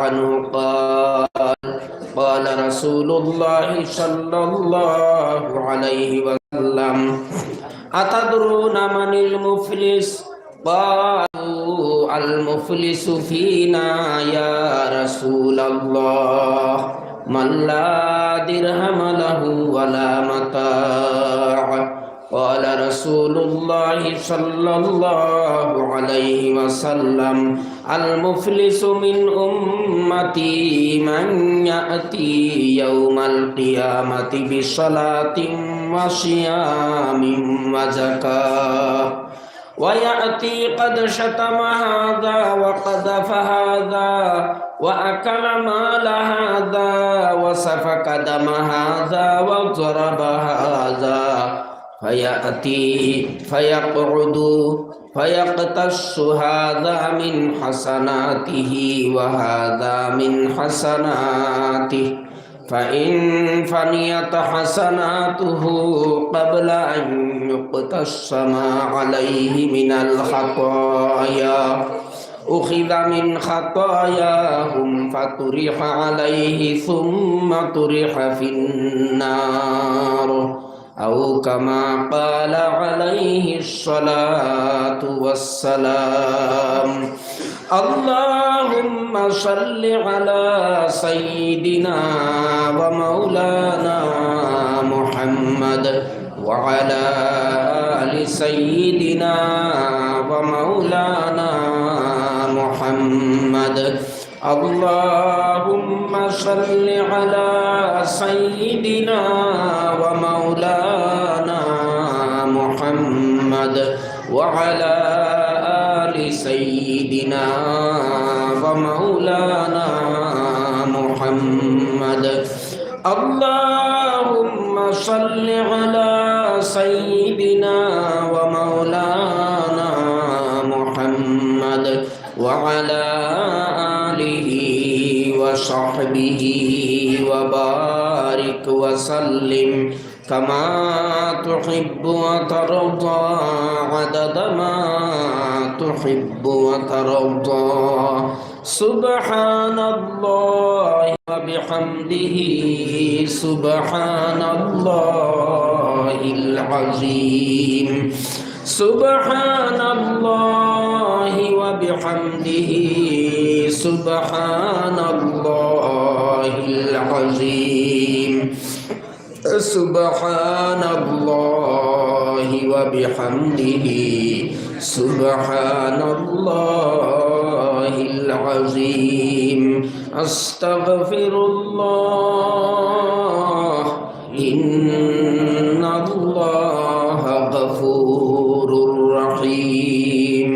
عنه قال رسول الله صلى الله عليه وسلم أتدرون من المفلس قالوا المفلس فينا يا رسول الله من لا درهم له ولا متاع قال رسول الله صلى الله عليه وسلم المفلس من أمتي من يأتي يوم القيامة بصلاة وصيام وزكاة ويأتي قد شتم هذا وقذف هذا وأكل مال هذا وسفك دم هذا وضرب هذا فيأتي فيقعد فيقتص هذا من حسناته وهذا من حسناته فإن فنيت حسناته قبل أن يقتص ما عليه من الخطايا أخذ من خطاياهم فطرح عليه ثم طرح في النار أو كما قال عليه الصلاة والسلام اللهم صل على سيدنا ومولانا محمد وعلى آل سيدنا ومولانا محمد اللهم صل على سيدنا ومولانا محمد وعلى آل سيدنا ومولانا محمد اللهم صل على سيدنا ومولانا محمد وعلى آله وصحبه وبارك وسلم كما تحب وترضى عدد ما تحب وترضى سبحان الله وبحمده سبحان الله العظيم سبحان الله وبحمده سبحان الله العظيم سبحان الله وبحمده سبحان الله العظيم أستغفر الله إن الله غفور رحيم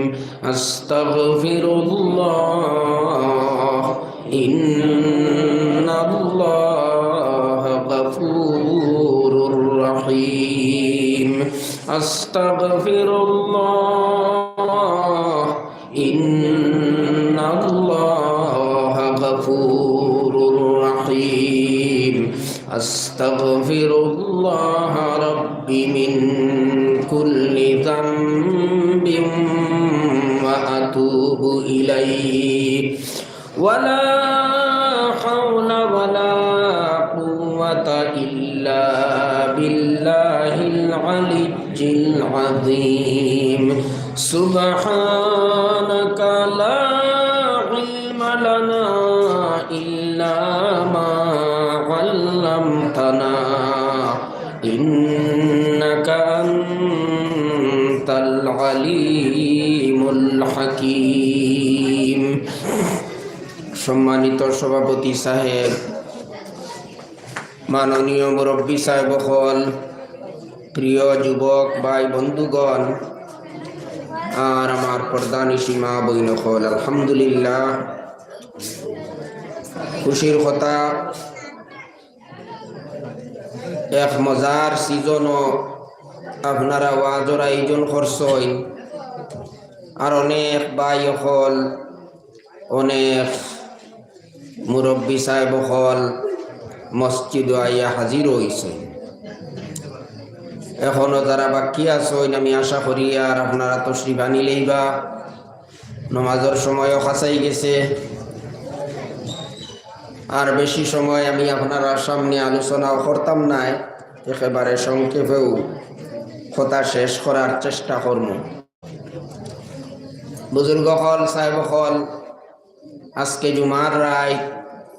أستغفر الله إن الله غفور رحيم أستغفر الله إن الله غفور رحيم أستغفر الله ربي من كل ذنب وأتوب إليه ولا حول ولا قوة إلا بالله العلي العظيم سبحانك لا علم لنا إلا ما علمتنا إنك أنت العليم الحكيم সম্মানিত সভাপতি সাহেব, মাননীয় মুরব্বী সাহেব হল, প্রিয় যুবক ভাই বন্ধুগণ আর আমার পর্দানিশী মা বইন হল, আলহামদুলিল্লাহ খুশির কথা এক মজার সিজনও আপনারা ওয়াজর আয়োজন করছেন আর অনেক ভাই হল অনেক মুরব্বী সাহেব হল মসজিদ আইয়া হাজির হয়েছে। এখনো যারা বাকি আছেন আমি আশা করি আর আপনারা তশরিফ আনিলেই বা নমাজের সময়ও খাসাই গেছে। আর বেশি সময় আমি আপনারা সামনে আলোচনাও করতাম না, একেবারে সংক্ষেপেও কথা শেষ করার চেষ্টা করব। বুজুর্গ হল, সাহেব হল, আজকে জুমার রায়,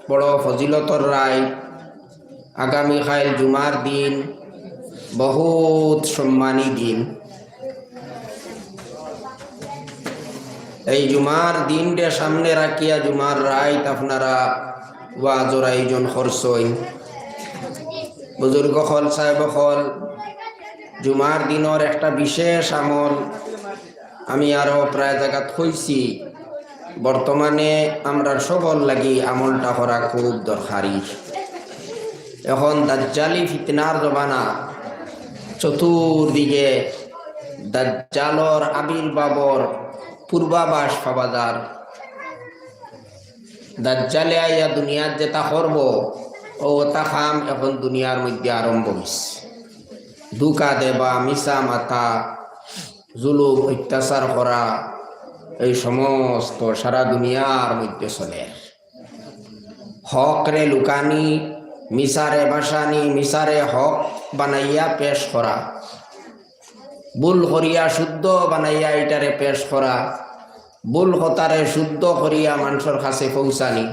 বড় ফজিলতর রায়। আগামীকাল জুমার দিন, বহুত সম্মানী দিন। এই জুমার দিনটা সামনে রাখিয়া জুমার রায় আপনারা ওয়াজর আয়োজন করছেন। বুজুর্গ হল, সাহেব হল, জুমার দিনের একটা বিশেষ আমল আমি আরো প্রায় জায়গাত হইছি। বর্তমানে আমরা সবল লাগি আমলটা করা খুব দরকারি। এখন দাজ্জালি ফিতনার জমানা, চতুর্দিকে দাজ্জালর আবির্ভাবর পূর্বাভাস পাওয়া যার। দাজ্জালে আইয়া দুনিয়ার যেটা করব ও তা খাম এখন দুনিয়ার মধ্যে আরম্ভ হইছে। ধোঁকা দেবা, মিশা মাথা, জুলুম, অত্যাচার করা, এই সমস্ত সারা দুনিয়ার মধ্যে চলে। হক রে লুকানি, মিসারে বাসানি, মিসারে হক বানাইয়া পেশ করা, ভুল করিয়া শুদ্ধ বানাইয়া এটারে পেশ করা, ভুল হতারে শুদ্ধ করিয়া মানুষের কাছে পৌঁছানি,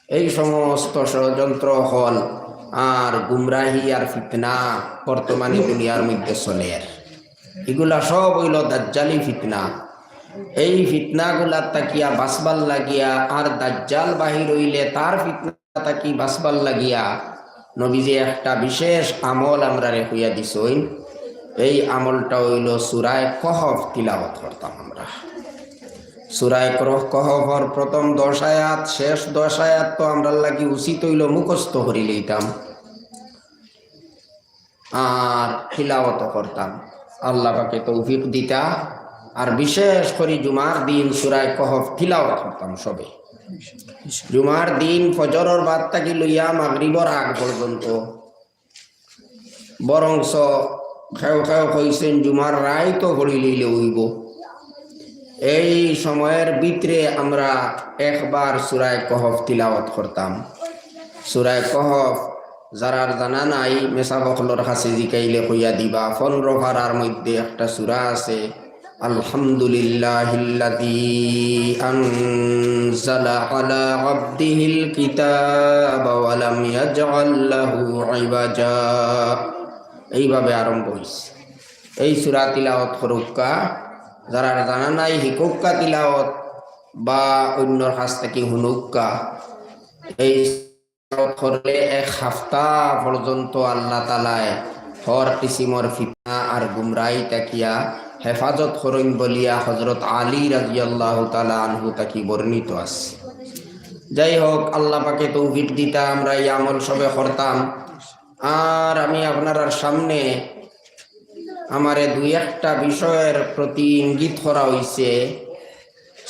এই সমস্ত ষড়যন্ত্র হল আর গুমরাহি আর ফিতনা বর্তমানে দুনিয়ার মধ্যে চলে। এগুলা সব হইল দাজ্জালি ফিতনা। এই ফিতনাগুলা তাকিয়া বাসবার লাগিয়া আর দাজ্জাল বাহির হইলে তার ফিতনা তাকি বাসবার লাগিয়া নবীজি একটা বিশেষ আমল আমরা রেখুইয়া দিছই। এই আমলটা হইল সূরা কহফ তিলাওয়াত করতাম আমরা। সূরা কহফর প্রথম 10 আয়াত, শেষ 10 আয়াত তো আমরা লাগি উচিত হইল মুখস্থ করি লইতাম আর তিলাওয়াত করতাম। আল্লাহ পাকে তৌফিক দিতা। আর বিশেষ করে জুমার দিন সূরা কহফ তিলাওয়াত করতাম সবে। জুমার দিন ফজরের বাদ থেকে লইয়া মাগরিবর আগ পর্যন্ত। বরংস খেউ খেউ কইছেন জুমার রায় তো ঘড়ি লইলে হইব। এই সময়ের ভিতরে আমরা একবার সূরা কহফ তিলাওয়াত করতাম। সূরা কহফ যারার জানা নাই মেসা বকলর কাছে জিকাইলে কইয়া দিবা। 15 পারার মধ্যে একটা সূরা আছে, আলহামদুলিল্লাহিল্লাযী আনজালা আলা আবদিহিল কিতাবা ওয়া লাম ইয়াজআল লাহু ইওয়াজা। এইভাবে আরম্ভ হইছে। এই সূরা তিলাওয়াত করুকা, যারা জানা নাই হিকুকা তিলাওয়াত বা অন্যর কাছ থেকে হুনুকা। এই করলে 1 সপ্তাহ পর্যন্ত আল্লাহ তাআলায় হর কিসিমর ফিতনা আর গুমরাহি তাকিয়া হেফাজত করেন বলিয়া হযরত আলী রাদিয়াল্লাহু তাআলা আনহু তাকি বর্ণিত আছে। যাই হোক, আল্লাহ পাকে তৌফিক দিতা আমরা এই আমল সবে করতাম। আর আমি আপনার সামনে আমারে 2-1টা বিষয়ের প্রতি ইঙ্গিত করা হইছে,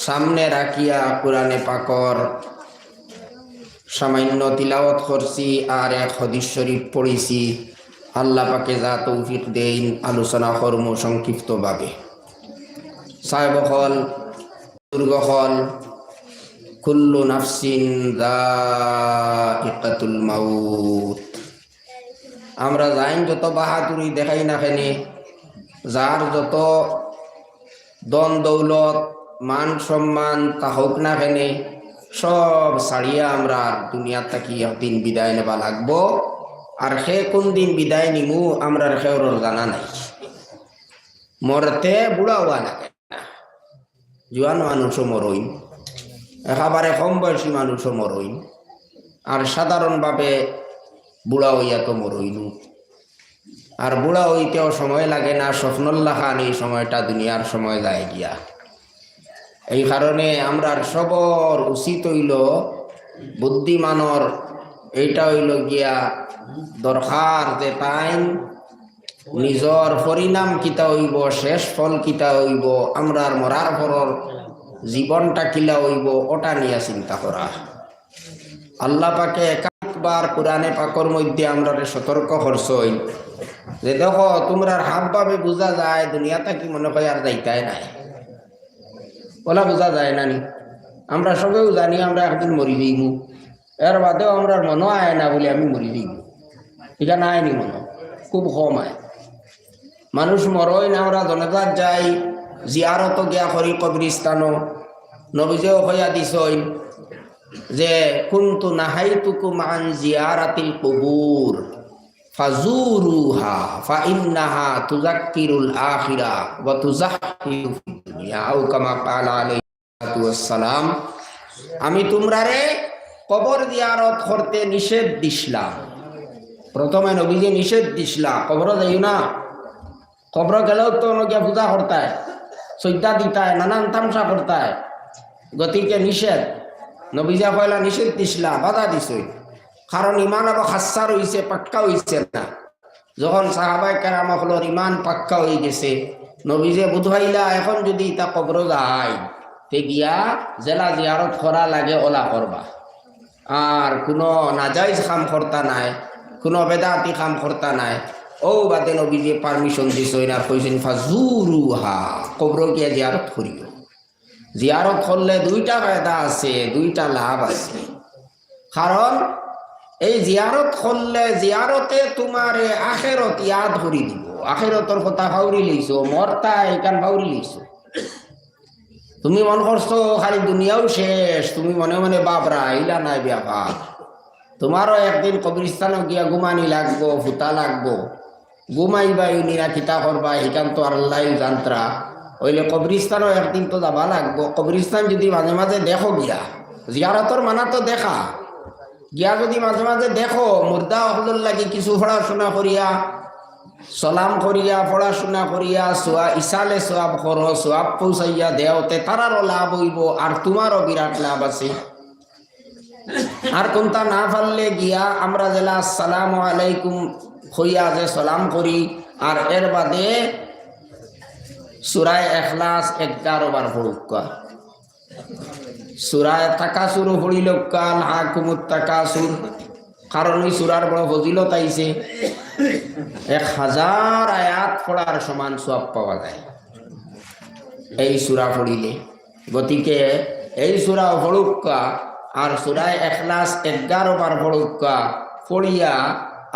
সামনে রাখিয়া কোরআনে পাকর সামান্য তিলাওয়াত করছি আর 1 হাদিস শরীফ পড়েছি। আল্লাহ পাকে যা তৌফিক দেন আলোচনা কর্ম সংক্ষিপ্তভাবে। সাহেব হল, দুর্গ হল, কুল্লু নাফসিন যায়িকাতুল মাউত। আমরা যাইন যত বাহাদুরি দেখাই না কেন, যার যত দন দৌলত মান সম্মান তা হোক না কেন, সব ছাড়িয়া আমরা দুনিয়া থাকি একদিন বিদায় নেবা লাগবো। আর সে কোন দিন বিদায় নিমু আমরা সেওর জানা নাই। মরতে বুড়া হওয়া লাগে না, জোয়ান মানুষও মরইন, একেবারে কম বয়সী মানুষও মরইন, আর সাধারণভাবে বুড়া হইয়া তো মরইনু। আর বুড়া হইতেও সময় লাগে না, স্বপ্নল্লা খান এই সময়টা দুনিয়ার সময় যায় গিয়া। এই কারণে আমরা সবর উচিত হইল বুদ্ধিমানর এইটা হইল গিয়া দরকার যে তাইন নিজর পরিণাম কিতা হইব, শেষ ফল কিতা হইব, আমরার মরার পরর জীবনটা কিলা হইব, ওটা নিয়ে চিন্তা করা। আল্লাহ পাকে একাধিকবার কোরআনে পাকর মধ্যে আমরা সতর্ক করছই যে দেখো তোমরা হাবভাবে বোঝা যায় দুনিয়াটা কি মনে হয় আর যাইতাই নাই, ওলা বোঝা যায় না নি। আমরা সবেও জানি আমরা একদিন মরি যাইমু, এর বাদেও আমরা মনে আয় না বলে আমি মরি দিই এখানে আয়নি মনে খুব কম আয় মানুষ মরই না আমরা জনজাত যাই জিয়ারত গিয়া করি কবরিস্তানো নবীজেও হইয়া দিছই যে কুনতু নাহাইতুকুম আন জিয়ারাতিল কুবুর ফাজুরুহা ফাইন্নাহা তুযাক্কিরুল আখিরা ওয়া তুযাহহিরু ফিদ দুনিয়া আও কামা ক্বালা আলাইহি ওয়াসসালাম আমি তোমরারে কবর জিয়ারত করতে নিষেধ দিছিলাম প্রথমে নবীজি নিষেধ দিছিলা কবর যাইও না কবর গেলেও তো গিয়া পূজা করতায় সজ্জা দিতায় নানান তামসা করতায় গতিকে নিষেধ নবীজা পয়লা নিষেধ দিছিলা বাধা দিছই কারণ ইমান আবার খাসা রইছে পাক্কা হইছে না যখন সাহাবায়ে কেরাম হলোর ইমান পাক্কা হয়ে গেছে নবীজে বুঝাইলা এখন যদি তা কবর যায় তে গিয়া জেলা জিয়ারত করা লাগে ওলা করবা আর কোনো নাজাইজ কাম করতা নাই কোনো বেদাতি কাম করতা নাই ও বাদে নবীজে পারমিশন দিছই না কইছেন ফাজুরুহা কবর গিয়া জিয়ারত করিও জিয়ারত করলে দুইটা ফায়দা আছে দুইটা লাভ আছে কারণ এই জিয়ারত করলে জিয়ারতে তোমারে আখেরত ইয়াদ করি দিব আখেরতর কথা ভাউরি লইছো মরতা এখান ভাউরি লইছো তুমি মন করছো খালি দুনিয়াও শেষ তুমি মনে মনে বাপরা ইলা নাই ব্যাপার তোমারও একদিন কবরস্থানে গিয়া ঘুমানি লাগবো ফুটা লাগবো ঘুমাইবা ইউনিরা কিতা করবা এখান তো আর আল্লাহ জানত্রা ওইলে কবরস্থানও একদিন তো যাবা লাগবো কবরস্থান যদি মাঝে মাঝে দেখো গিয়া জিয়ারতর মানা তো দেখা গিয়া যদি মাঝে মাঝে দেখো মুর্দা হলুর লাগি কিছু পড়াশোনা করিয়া সালাম করিয়া পড়াশোনা করিয়া সোয়া ইসালে সোয়াব করো সোয়াব পৌঁছাইয়া দেওতে তারারও লাভ হইব আর তোমারও বিরাট লাভ আছে আর কোনটা না পারলে গিয়া আমরা জেলা আসসালামু আলাইকুম হইয়া যে সালাম করি আর এর বাদে সূরা ইখলাস 11 বার পড়ুকা সূরা তাকাসুর পড়িলকা হাকুমুত তাকাসুর কারণ এই সূরার বড় ফজিলত আইছে 1000 আয়াত পড়ার সমান সওয়াব পাওয়া যায় এই সূরা পড়িলে গতিকে এই সূরা পড়ুকা আর সূরা ইখলাস 11 বার পড়ুকা পড়িয়া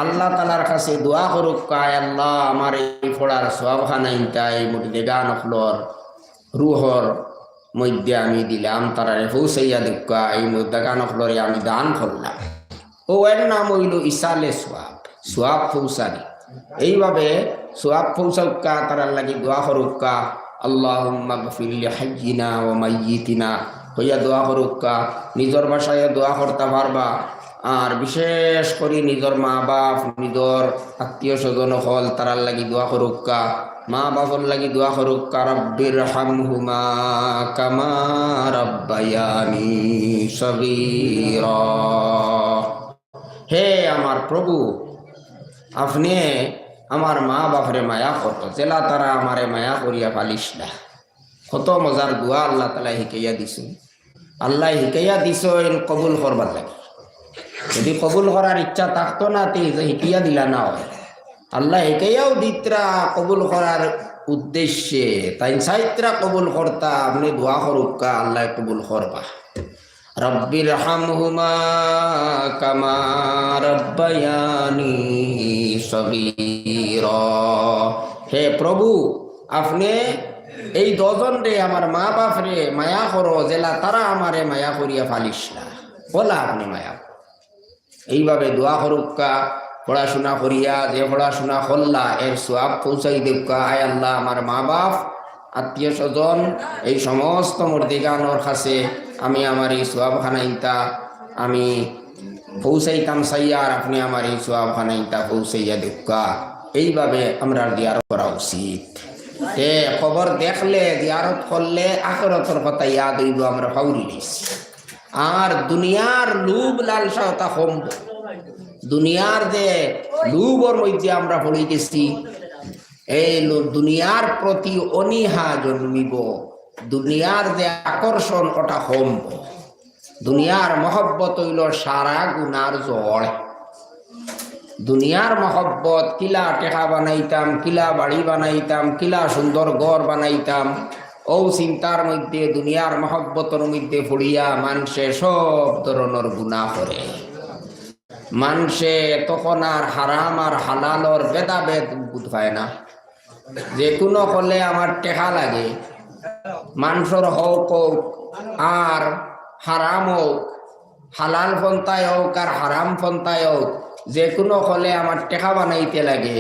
আল্লাহ তাআলার কাছে দোয়া করুকা আল্লাহ আমার এই পড়ার সওয়াব খানাইতাই মুটি গান ফ্লোর রুহর মধ্যে আমি দিলাম তারারে পৌঁছাইয়া দেখা এই মধ্যে গান ফ্লোরে আমি দান করলাম ও এর নাম হইল ইসালে সোয়াব সোয়াব পৌঁছানি এইভাবে সোয়াব পৌঁছাউকা তারার লাগি দোয়া করুকা আল্লাহুম্মা গফির লি হাইয়িনা ওয়া মাইয়িতিনা হইয়া দোয়া করুকা নিজের ভাষায় দোয়া করতে পারবা আর বিশেষ করে নিজের মা বাপ নিজের আত্মীয় স্বজন হল তারার লাগি দোয়া করুকা মা বাবার লাগি দোয়া করুকা রব্বির হামহুমা কামা রাব্বায়ানি সগীরা হে আমার প্রভু আপনি আমার মা বাপরে মায়া কত জেলা তারা আমারে মায়া করিয়া পালিস না কত মজার দোয়া আল্লাহ তাআলা শিখাইয়া দিছে আল্লাহ শিখাইয়া দিছে কবুল করবার লাগে যদি কবুল করার ইচ্ছা থাকতো না তে শিখিয়া দিলা না হয় আল্লাহ শিখাইয়াও দিত্রা কবুল করার উদ্দেশ্যে তাই সাইত্রা কবুল করতা আপনি দোয়া করুকা আল্লাহ কবুল করবা রব্বির হামহুমা কামা রাব্বায়ানি সগীরা হে প্রভু আপনি এই দুজন রে আমার মা বাপ রে মায়া করো জেলা তারা আমারে মায়া করিয়া ফালিস না বলা আপনি মায়া এইভাবে দোয়া করুকা পড়াশোনা করিয়া যে পড়াশোনা করলা এর সওয়াব পৌঁছাই দেউকা আয় আল্লাহ আমার মা বাপ আত্মীয় স্বজন এই সমস্ত মুর্দিগানোর কাছে আমি আমার এই সওয়াব খানাইতা আমি পৌঁছাইতাম সাইয়ার আপনি আমার এই সওয়াব খানাইতা পৌঁছাইয়া দেউকা এইভাবে আমরা জিয়ারত করা উচিত তে খবর দেখলে জিয়ারত করলে আখিরাতের কথা ইয়াদ হইব আমরা ফাউরি দিছি আর দুনিয়ার লোভ লালসা তা কম দুনিয়ার যে লোভর মধ্যে আমরা পড়ে গেছি এই দুনিয়ার প্রতি অনীহা জন্মিব দুনিয়ার যে আকর্ষণ ওটা কম দুনিয়ার মহব্বত হইল সারা গুনার জড় দুনিয়ার মহব্বত কিলা টেকা বানাইতাম কিলা বাড়ি বানাইতাম কিলা সুন্দর ঘর বানাইতাম ও চিন্তার মধ্যে দুনিয়ার মহব্বতের মধ্যে পড়িয়া মানুষে সব ধরনের গুনাহ করে। মানুষে তখন আর হারাম আর হালালর ভেদাভেদ বুঝ পায় না। যে কোনো হলে আমার টেকা লাগে, মানুষের হোক হোক আর হারাম হোক, হালাল পন্থায় হোক আর হারাম পন্থায় হোক, যে কোনো হলে আমার টেকা বানাইতে লাগে।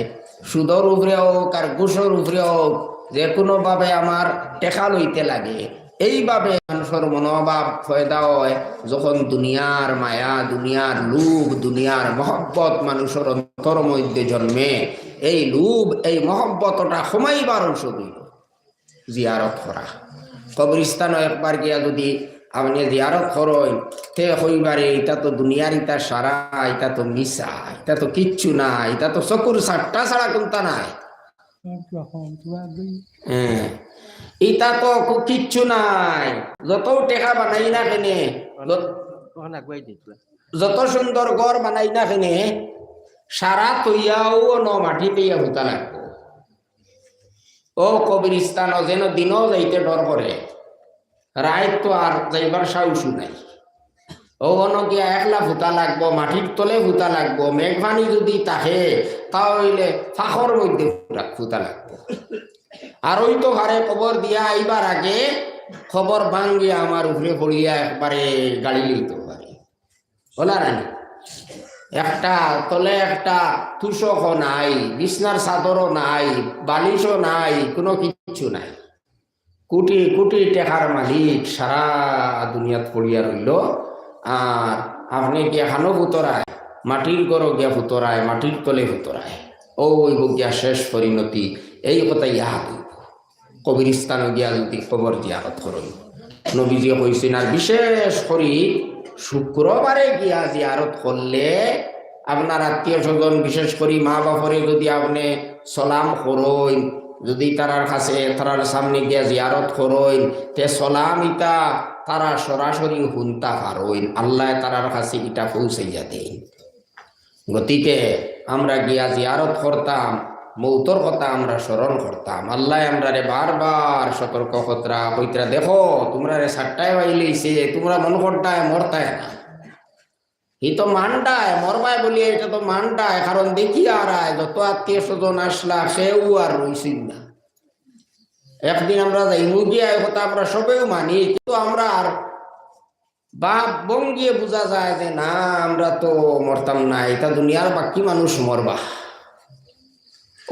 সুদর উপরে হোক আর ঘুষের উপরে হোক, যে কোনোভাবে আমার টেকা লইতে লাগে। এইভাবে মানুষের মনোভাব পয়দা হয় যখন দুনিয়ার মায়া, দুনিয়ার লোভ, দুনিয়ার মহব্বত মানুষের অন্তর মধ্যে জন্মে। এই লোভ, এই মহব্বতটা কমাইবার ঔষধ হইল জিয়ারত করা। কবরস্থানও একবার গিয়া যদি আপনি জিয়ারত করেন, তে হইবারে এটা তো দুনিয়ার ইটা সারা, এটা তো মিশা, এটা তো কিচ্ছু নাই, এটা তো চকুর সাতটা ছাড়া কোনটা নাই। ইটা তো কিচ্ছু নাই। যত টেকা বানাই না কেনে, যত সুন্দর ঘর বানাই না কেনে, সারা তৈয়াও ন মাটি দিয়া ভুতা লাগবো। ও কবরস্থান যেন দিনও যাইতে ডর করে, রায় তো আর যাইবার সাহসু নাই। ও গিয়া একলা ভুতা লাগবো, মাটির তলে ভুতা লাগবো। মেঘবানি যদি তাহে তাহলে ফাঁকর মধ্যে ভুতা লাগবো। আর ওই তো ঘরে খবর দিয়া আইবার আগে খবর ভাঙ্গিয়া আমার উপরে পড়িয়া একবারে গাড়ি লইতে পারে। বলা রানি একটা তলে একটা তুষক নাই, বিছনার চাদরও নাই, বালিশও নাই, কোনো কিচ্ছু নাই। কোটি কোটি টাকার মালিক সারা দুনিয়াত পড়িয়া রইল। আর আপনি গিয়া খানো ভুতরায়, মাটির গড় গিয়া ভুতরায়, মাটির তলে ভুতরায়। ওই গিয়া শেষ পরিণতি। এই কথা ইয়াদ কবরস্থানে গিয়া যদি খবর জিয়ারত করুন। নবীজি কইছেন আর বিশেষ করে শুক্রবারে গিয়া জিয়ারত করলে আপনার আত্মীয় স্বজন, বিশেষ করে মা বাপরে যদি আপনি সালাম করইন, যদি তারার কাছে তারার সামনে গিয়া জিয়ারত করইন, তে সালাম ইটা তারা সরাসরি শুনতা পারইন, আল্লাহ তারার কাছে ইটা পৌঁছাইয়া দেন। গতিকে আমরা গিয়া জিয়ারত করতাম, মৌতর কথা আমরা স্মরণ করতাম। আল্লাহ আমরা রে বারবার সতর্ক কতরা কইতরা, দেখো তোমরা রে সাতটায় বাইলেছে, তোমরা মন করতায় মরতায় না। এই তো মানটায় মরবায় বলি, এটা তো মানটায়। কারণ দেখি আর যত আত্মীয় স্বজন আসলা সেও আর রইছিল না। একদিন আমরা যাইমু গিয়া কথা আমরা সবেও মানি, কিন্তু আমরা আর বাপ বঙ্গিয়ে বোঝা যায় যে না আমরা তো মরতাম না, এটা দুনিয়ার বাকি মানুষ মরবা,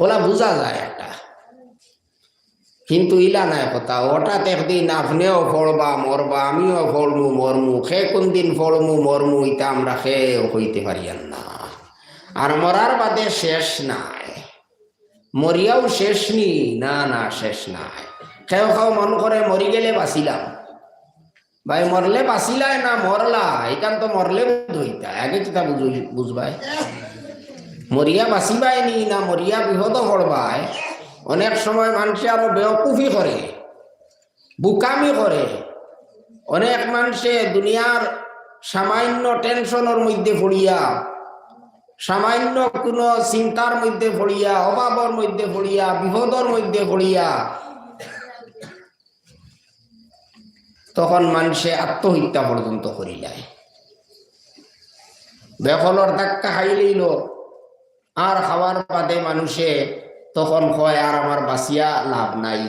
ওলা বোঝা যায় একটা। কিন্তু ইলা নাই কথা, হঠাৎ একদিন আপনিও ফলবা মরবা, আমিও ফলমু মরমু, সে কোন দিন ফলমু মরমু এটা আমরা খেয়েও হইতে পারিয়ান না। আর মরার বাদে শেষ নাই, মরিয়াও শেষ নি, না না শেষ নাই। খেয়েও খাও মন করে মরি গেলে বাঁচিলাম, ভাই মরলে বাঁচিলাই না মরলা, এখান তো মরলে হইতা আগে চিতা বুঝবাই। মরিয়া বাঁচিবাই নি না মরিয়া বিপদ পড়বাই। অনেক সময় মানুষ আরো বেওকুফি করে, বুকামি করে। অনেক মানুষে দুনিয়ার সামান্য টেনশনের মধ্যে পড়িয়া, সামান্য কোনো চিন্তার মধ্যে পড়িয়া, অভাবের মধ্যে পড়িয়া, বিপদের মধ্যে পড়িয়া তখন মানুষে আত্মহত্যা পর্যন্ত করিলায়। বেফলর ধাক্কা খাইলেইল, আর খাওয়ার বাদে মানুষে তখন কয় আর আমার বাঁচিয়া লাভ নাই,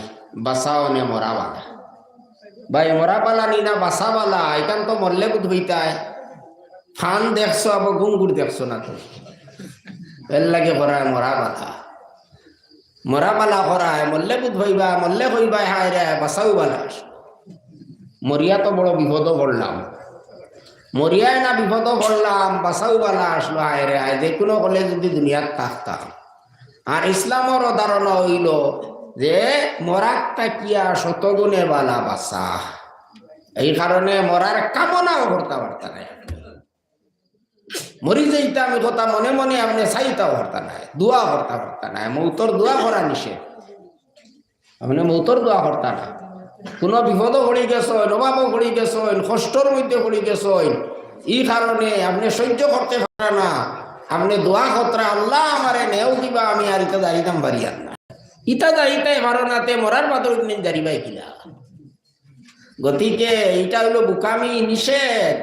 বাঁচাও নে মরা বালা। ভাই মরা বালা নি না বাঁচা বালা, এখান তো মরলে বুধ হইতায়। ফান দেখছো আবার গুঙ্গুর দেখছো না, তো এর লাগে করায় মরা বালা, মরা বালা করায় মরলে বুধ হইবা, মরলে হইবা হায় রে বাঁচাও বালা। মরিয়া তো বড় বিপদ পড়লাম, মরিয়ায় না বিপদ পড়লাম, বাঁচাও বালা আসলো হায় রে হায়। যে কোনো হলে যদি দুনিয়ার থাকতাম। আর ইসলামের ধারণা হইল যে মরার তাকিয়া শতগুণে বালা বাসা। এই কারণে মরার কামনাও করতে পারতা নাই। মরি যাইতে আমি কথা মনে মনে আপনি চাইতাও পারতা নাই, দোয়া করতে পারতা নাই। মৌতর দোয়া করা নিষেধ, আপনি মৌতর দোয়া করতা না। কোনো বিপদও পড়ে গেছেন, অভাবও পড়ে গেছেন, কষ্টর মধ্যে পড়ে গেছেন, এই কারণে আপনি সহ্য করতে পারে না, আপনি দোয়া কতরা আল্লাহ আমারে নেও দিবা, আমি আর ইটা দাঁড়িতাম পারিয়ার না। ইটা দাঁড়িতে পারো নাতে মরার বাদর জারিবাই কিলা। গতিকে এটা হইল বুকামি, নিষেধ।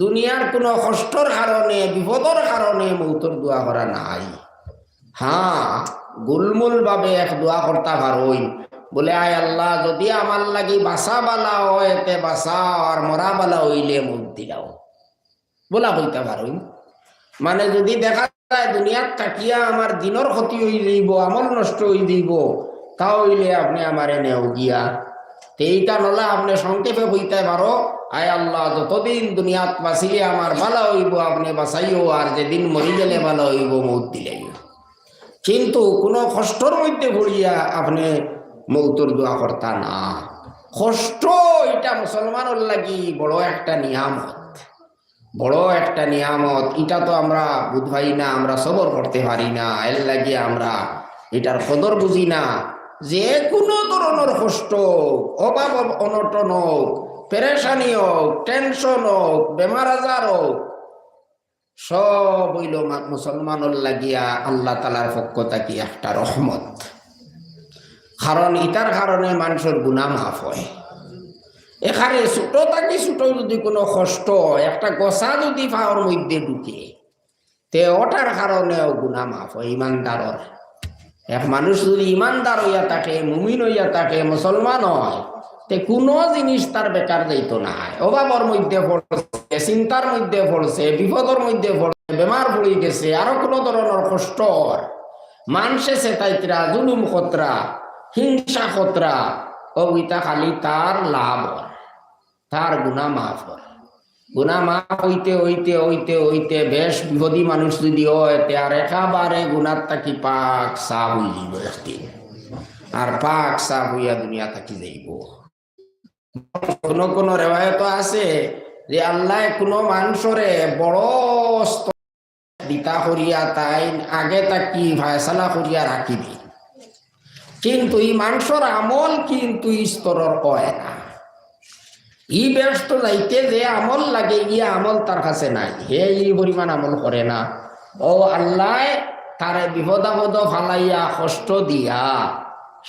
দুনিয়ার কোনো কষ্টর কারণে, বিপদর কারণে মৌতর দোয়া করা নাই। হ্যাঁ, গুলমুল ভাবে এক দোয়া করতে পারোই, বলে আয় আল্লাহ যদি আমার লাগি বাসা বালা হয় এতে বাসাও, আর মরা বালা হইলে মুখ দিলাও, বলা বলতে পারোই। মানে যদি দেখা যায় দুনিয়ার থাকিয়া আমার দিনের ক্ষতি হয়ে যাইব, আমল নষ্ট হয়ে যাইব, তাহলে আপনি আমার এনেও গিয়া এইটা নলে আপনি সংক্ষেপে হইতে পারো, আয় আল্লাহ যতদিন দুনিয়াত বাঁচিলে আমার ভালো হইব আপনি বাঁচাইও, আর যেদিন মরি গেলে ভালো হইব মৌত দিলেই। কিন্তু কোনো কষ্টর মধ্যে পড়িয়া আপনি মৌতর দোয়া করতা না। কষ্ট এটা মুসলমানের লাগি বড় একটা নিয়ামত, বড় একটা নিয়ামত। এটা তো আমরা বুঝবাই না, আমরা সবর করতে পারি না, এর লাগি আমরা এটার কদর বুঝি না। যে কোনো ধরনের কষ্ট, অভাব অনটন হোক, পেরেশানি হোক, টেনশন হোক, বেমার আজার হোক, সব হইল মুসলমানের লাগিয়া আল্লাহ তালার পক্ষ থাকি একটা রহমত। কারণ ইটার কারণে মানুষের গুনাহ মাফ হয়। এখানে ছোট থাকি ছোট যদি কোনো কষ্ট, একটা গোসা যদি পাওয়ার মধ্যে ঢুকে, তে ওটার কারণেও গুনাহ মাফ হয় ইমানদারর। এক মানুষ যদি ইমানদার হইয়া থাকে, মুমিন হইয়া থাকে, মুসলমান হয়, তে কোনো জিনিস তার বেকার যাইত না। অভাবের মধ্যে পড়ছে, চিন্তার মধ্যে পড়ছে, বিপদের মধ্যে পড়ছে, বেমার পড়ে গেছে, আরো কোনো ধরনের কষ্ট, মানুষে চেতাইতরা, জুলুম খতরা, হিংসা খতরা, ওইটা খালি তার লাভ, তার গুনাহ মাফ হয়। গুনাহ মাফ হইতে হইতে হইতে হইতে বেশ বিপদী মানুষ যদি হয়, আর একেবারে গুনার থাকি পাক সাফ হয়ে যাইব একদিন, আর পাক সাফ হইয়া দুনিয়া থাকি যাইব। কোন কোন রেওয়ায়ত আছে যে আল্লাহ কোনো মানুষরে বড় দিতা করিয়া তাই আগে তাকি ফায়সালা করিয়া রাখিবি, কিন্তু এই মানুষের আমল কিন্তু স্তরের হয় না। ই ব্যস্ত যাইতে যে আমল লাগে, ই আমল তার কাছে নাই, হে এই পরিমাণ আমল করে না। ও আল্লাহ তারে বিপদাপদ ফালাইয়া কষ্ট দিয়া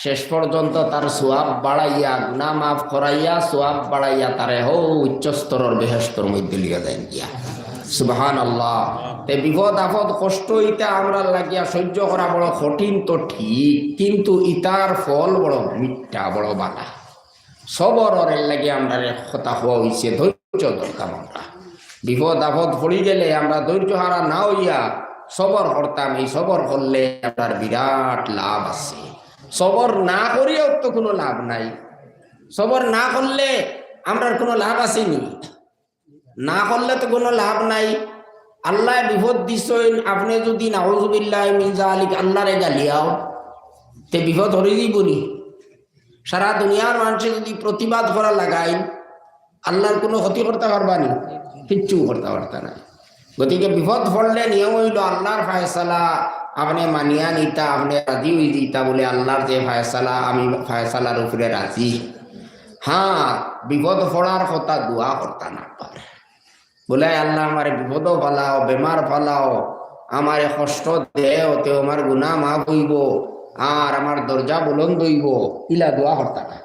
শেষ পর্যন্ত তার সোয়াব বাড়াইয়া, গুনাহ মাফ করাইয়া সোয়াব বাড়াইয়া তারে উচ্চ স্তরের বেহেশতের মধ্যে লিয়া দেন গিয়া। সুবহানাল্লাহ। তে বিপদ আপদ কষ্ট ইটা আমরা লাগিয়া সহ্য করা বড় কঠিন তো ঠিক, কিন্তু ইটার ফল বড় মিথ্যা, বড় বালা। সবরের লাগে আমরা কথা হওয়া হয়েছে, ধৈর্য দরকার। আমরা বিপদ আপদ পড়ি গেলে আমরা ধৈর্য হারা না হইয়া সবর করতাম। এই সবর করলে আপনার বিরাট লাভ আছে। সবর না করিয়াও তো কোনো লাভ নাই। সবর না করলে আমরার কোনো লাভ আসেনি, না করলে তো কোনো লাভ নাই। আল্লাহ বিপদ দিছেন, আপনি যদি নাউজুবিল্লাহ মিন যালিক আল্লাহরে গালিয়াও, তে বিপদ হরে দিবনি। সারা দুনিয়ার মানুষে যদি প্রতিবাদ করা লাগাই, আল্লাহর কোনো ক্ষতি করতে পারবানি? কিচ্ছু করতে পারতা না। গতিকে বিপদ পড়লে নিয়ম হইল আল্লাহর ফায়সালা আপনি মানিয়া নিতা, আপনি রাজি হয়ে দিতা, বলে আল্লাহর যে ফায়সালা আমি ফায়সালার উপরে রাজি। হ্যাঁ, বিপদ পড়ার কথা দোয়া করতা না পারে, বলে আল্লাহ আমার বিপদ ফালাও, বেমার ফালাও, আমার কষ্ট দেও, তে আমার গুনাহ মাফ হইব, আর আমার দরজা বুলন্দ হইব, ইলা দোয়া করতা না।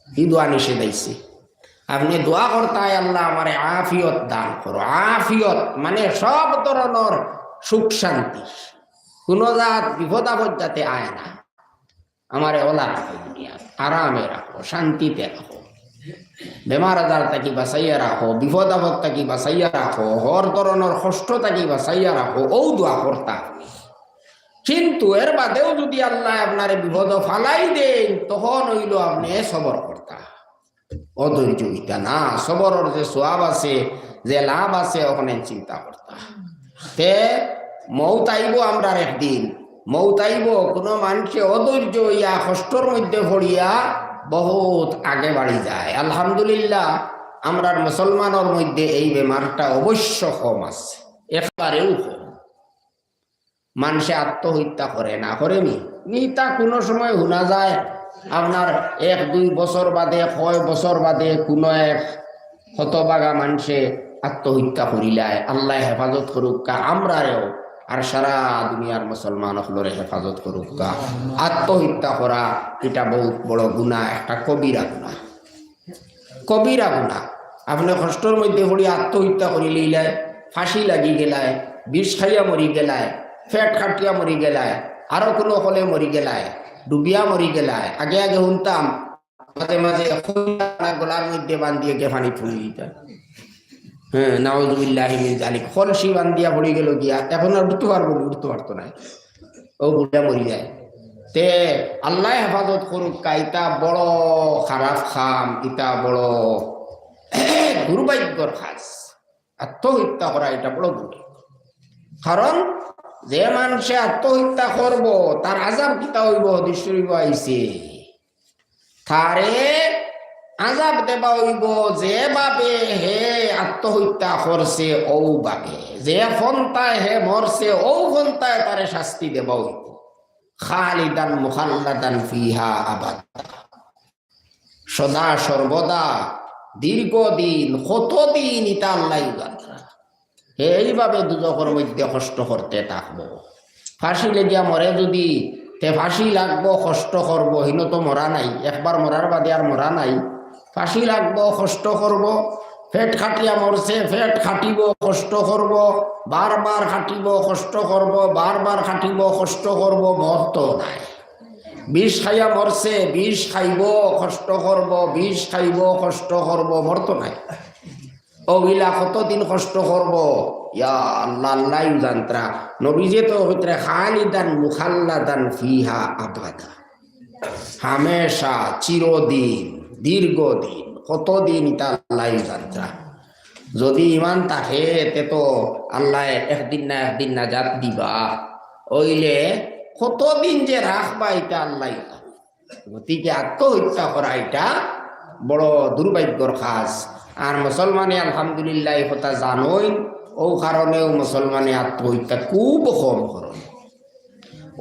ই দোয়া নিষেধ আইছে। আপনি দোয়া করতায় আল্লাহ আমার আফিয়ত দান করো। আফিয়ত মানে সব ধরনের সুখ শান্তি, কোন জাত বিপদ আপদ যাতে আয় না, আমার ওলা রাখো, দুনিয়া আরামে রাখো, শান্তিতে রাখো, বেমার আজার থাকি বাঁচাইয়া রাখো, বিপদ আপদ থাকি বাঁচাইয়া রাখো, হর ধরনের কষ্ট থাকি বাঁচাইয়া রাখো, ও দোয়া করতা। কিন্তু এর বাদেও যদি আল্লাহ আপনার বিপদ ফালাই দেন, তখন হইল আপনি সবর করতা। অধৈর্য হইতা না। সবরের যে সোয়াব আছে, যে লাভ আছে, ওখানে চিন্তা করতা। তে মৌত আইব আমরা একদিন, মৌত আইব। কোনো মানুষে অধৈর্য হইয়া কষ্টর মধ্যে পড়িয়া বহুত আগে বাড়ি যায়। আলহামদুলিল্লাহ আমরার মুসলমানের মধ্যে এই বেমারটা অবশ্য কম আছে, একেবারেও কম। মানুষে আত্মহত্যা করে না, করেনি তা কোনো সময় শোনা যায় আপনার 1-2 বছর বাদে, 6 বছর বাদে কোনো এক হতবাগা মানুষে আত্মহত্যা করিলায়। আল্লাহ হেফাজত করুক আমরারেও, আর সারা দুনিয়ার মুসলমান হলরে হেফাজত করুক। আত্মহত্যা করা এটা বহুত বড় গুনাহ, একটা কবিরা গুনাহ। কবিরা গুনাহ। আপনি কষ্টর মধ্যে পড়ি আত্মহত্যা করি লইলায়, ফাঁসি লাগি গেলায়, বিষ খাইয়া মরি গেলায়, ফেট খাটিয়া মরি গেলায়, আরো কোনো হলে মরি গেলায়, ডুবিয়া মরি গেলায়। আগে আগে শুনতাম মাঝে মাঝে গলার মধ্যে বান্ধিয়ে গে পানি ফুলি দিতাম। হ্যাঁ, নাউজুবিল্লাহি মিন যালিক। কলসি বান্ধিয়া পড়ি গেল গিয়া, এখন আর উঠতে পারতো না, ও বুড়া মরি যায়। তে আল্লাহ হেফাজত করুক। ইটা বড় খারাপ খাম, ইটা বড় দুর্ভাগ্যর কাজ। আত্মহত্যা করা এটা বড় দুর্ভাগ্য। কারণ যে মানুষে আত্মহত্যা করব তার আযাব কিতা হইব? হাদিস শরীফ আইছে তারে আযাব দেবা হইব যেভাবে হে আত্মহত্যা করছে ও ভাবে, যে ফন্তায় হে মরছে ও ফন্তায় তারে শাস্তি দেবা হইব। খালিদান মুখাল্লাদান ফিহা আবাদা, সদা সর্বদা, দীর্ঘদিন, কতদিন ইতা আল্লাহ জানে। এইভাবে দুজকের মধ্যে কষ্ট করতে থাকবো। ফাঁসি লেগিয়া মরে যদি তে ফাঁসি লাগবো, কষ্ট করবো, হিনো তো মরা নাই, একবার মরার বাদে আর মরা নাই। ফাঁসি লাগবো, কষ্ট করব, ফেট খাটিয়া মরছে, ফেট খাটিব, কষ্ট করব, বারবার খাটিব, কষ্ট করব, বারবার খাটিব, কষ্ট করব, মত নাই। বিষ খাইয়া মরছে, বিষ খাইব, কষ্ট করব, বিষ খাইব, কষ্ট করব, মরতো নাই। ওইলা কতদিন কষ্ট করব? ইয়া আল্লাহ, আল্লাহ জানত্রা। নবীজে তো ভিতরে খালিদান মুখাল্লাদান ফিহা আবাদা, হামেশা, চিরদিন, দীর্ঘদিন, কতদিন তা আল্লাহ জানত্রা। যদি ইমান থাকে তে তো আল্লাহ একদিন না জাত দিবা, ওইলে কতদিন যে রাখবা এটা আল্লাহ জানে। গতিকে আত্মহত্যা করা এটা বড় দুর্ভাগ্যর কাজ। আর মুসলমানে আলহামদুলিল্লাহ এই কথা জানোই, ও কারণেও মুসলমানে আত্মহত্যা খুব কম করে।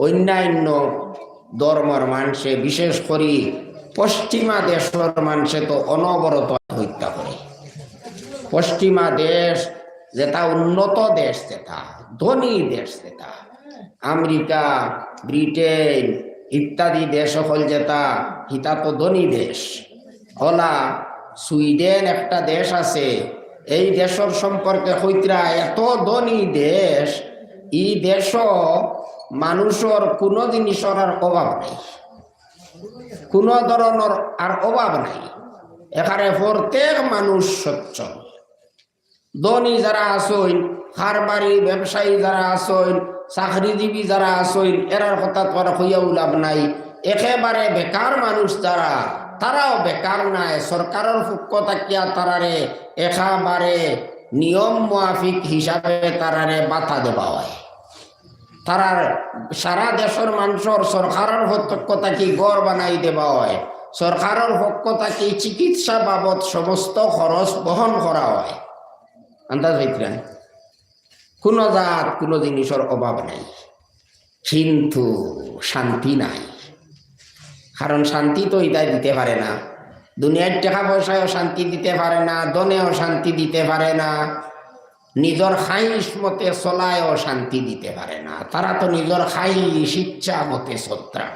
অন্যান্য ধর্মের মানুষে, বিশেষ করে পশ্চিমা দেশের মানুষে তো অনবরত আত্মহত্যা করে। পশ্চিমা দেশ যেটা উন্নত দেশ, যেটা ধনী দেশ, যেটা আমেরিকা, ব্রিটেন ইত্যাদি দেশ সকল, যেটা হিতা তো ধনী দেশ। ওলা সুইডেন একটা দেশ আছে, এই দেশের সম্পর্কে হইতরা এত ধনী দেশ, এই দেশ মানুষের কোনো জিনিসের আর অভাব নাই, কোনো ধরনের আর অভাব নাই। এখানে প্রত্যেক মানুষ সচ্ছল। ধনী যারা আসইন, খারবারি ব্যবসায়ী যারা আসইন, চাকরিজীবী যারা আসইন, এরার কথা তো আর হইয়াও লাভ নাই। একেবারে বেকার মানুষ যারা, তারাও বেকার নাই। সরকারের পক্ষ থাকিয়া তারারে একেবারে নিয়ম মাফিক হিসাবে তারারে বাধা দেওয়া হয়। তারার সারা দেশের মানুষের সরকারের পক্ষ থাকি ঘর বানাই দেওয়া হয়, সরকারের পক্ষ থাকি চিকিৎসা বাবদ সমস্ত খরচ বহন করা হয়। আন্দাজ হইতেন কোনো জাত, কোনো জিনিসের অভাব নাই, কিন্তু শান্তি নাই। কারণ শান্তি তো এটাই দিতে পারে না। দুনিয়ার টাকা পয়সায়ও শান্তি দিতে পারে না, ধনেও শান্তি দিতে পারে না, নিজের খাইশ মতে চলায়ও শান্তি দিতে পারে না। তারা তো নিজের খাইশ ইচ্ছা মতে সত্রা,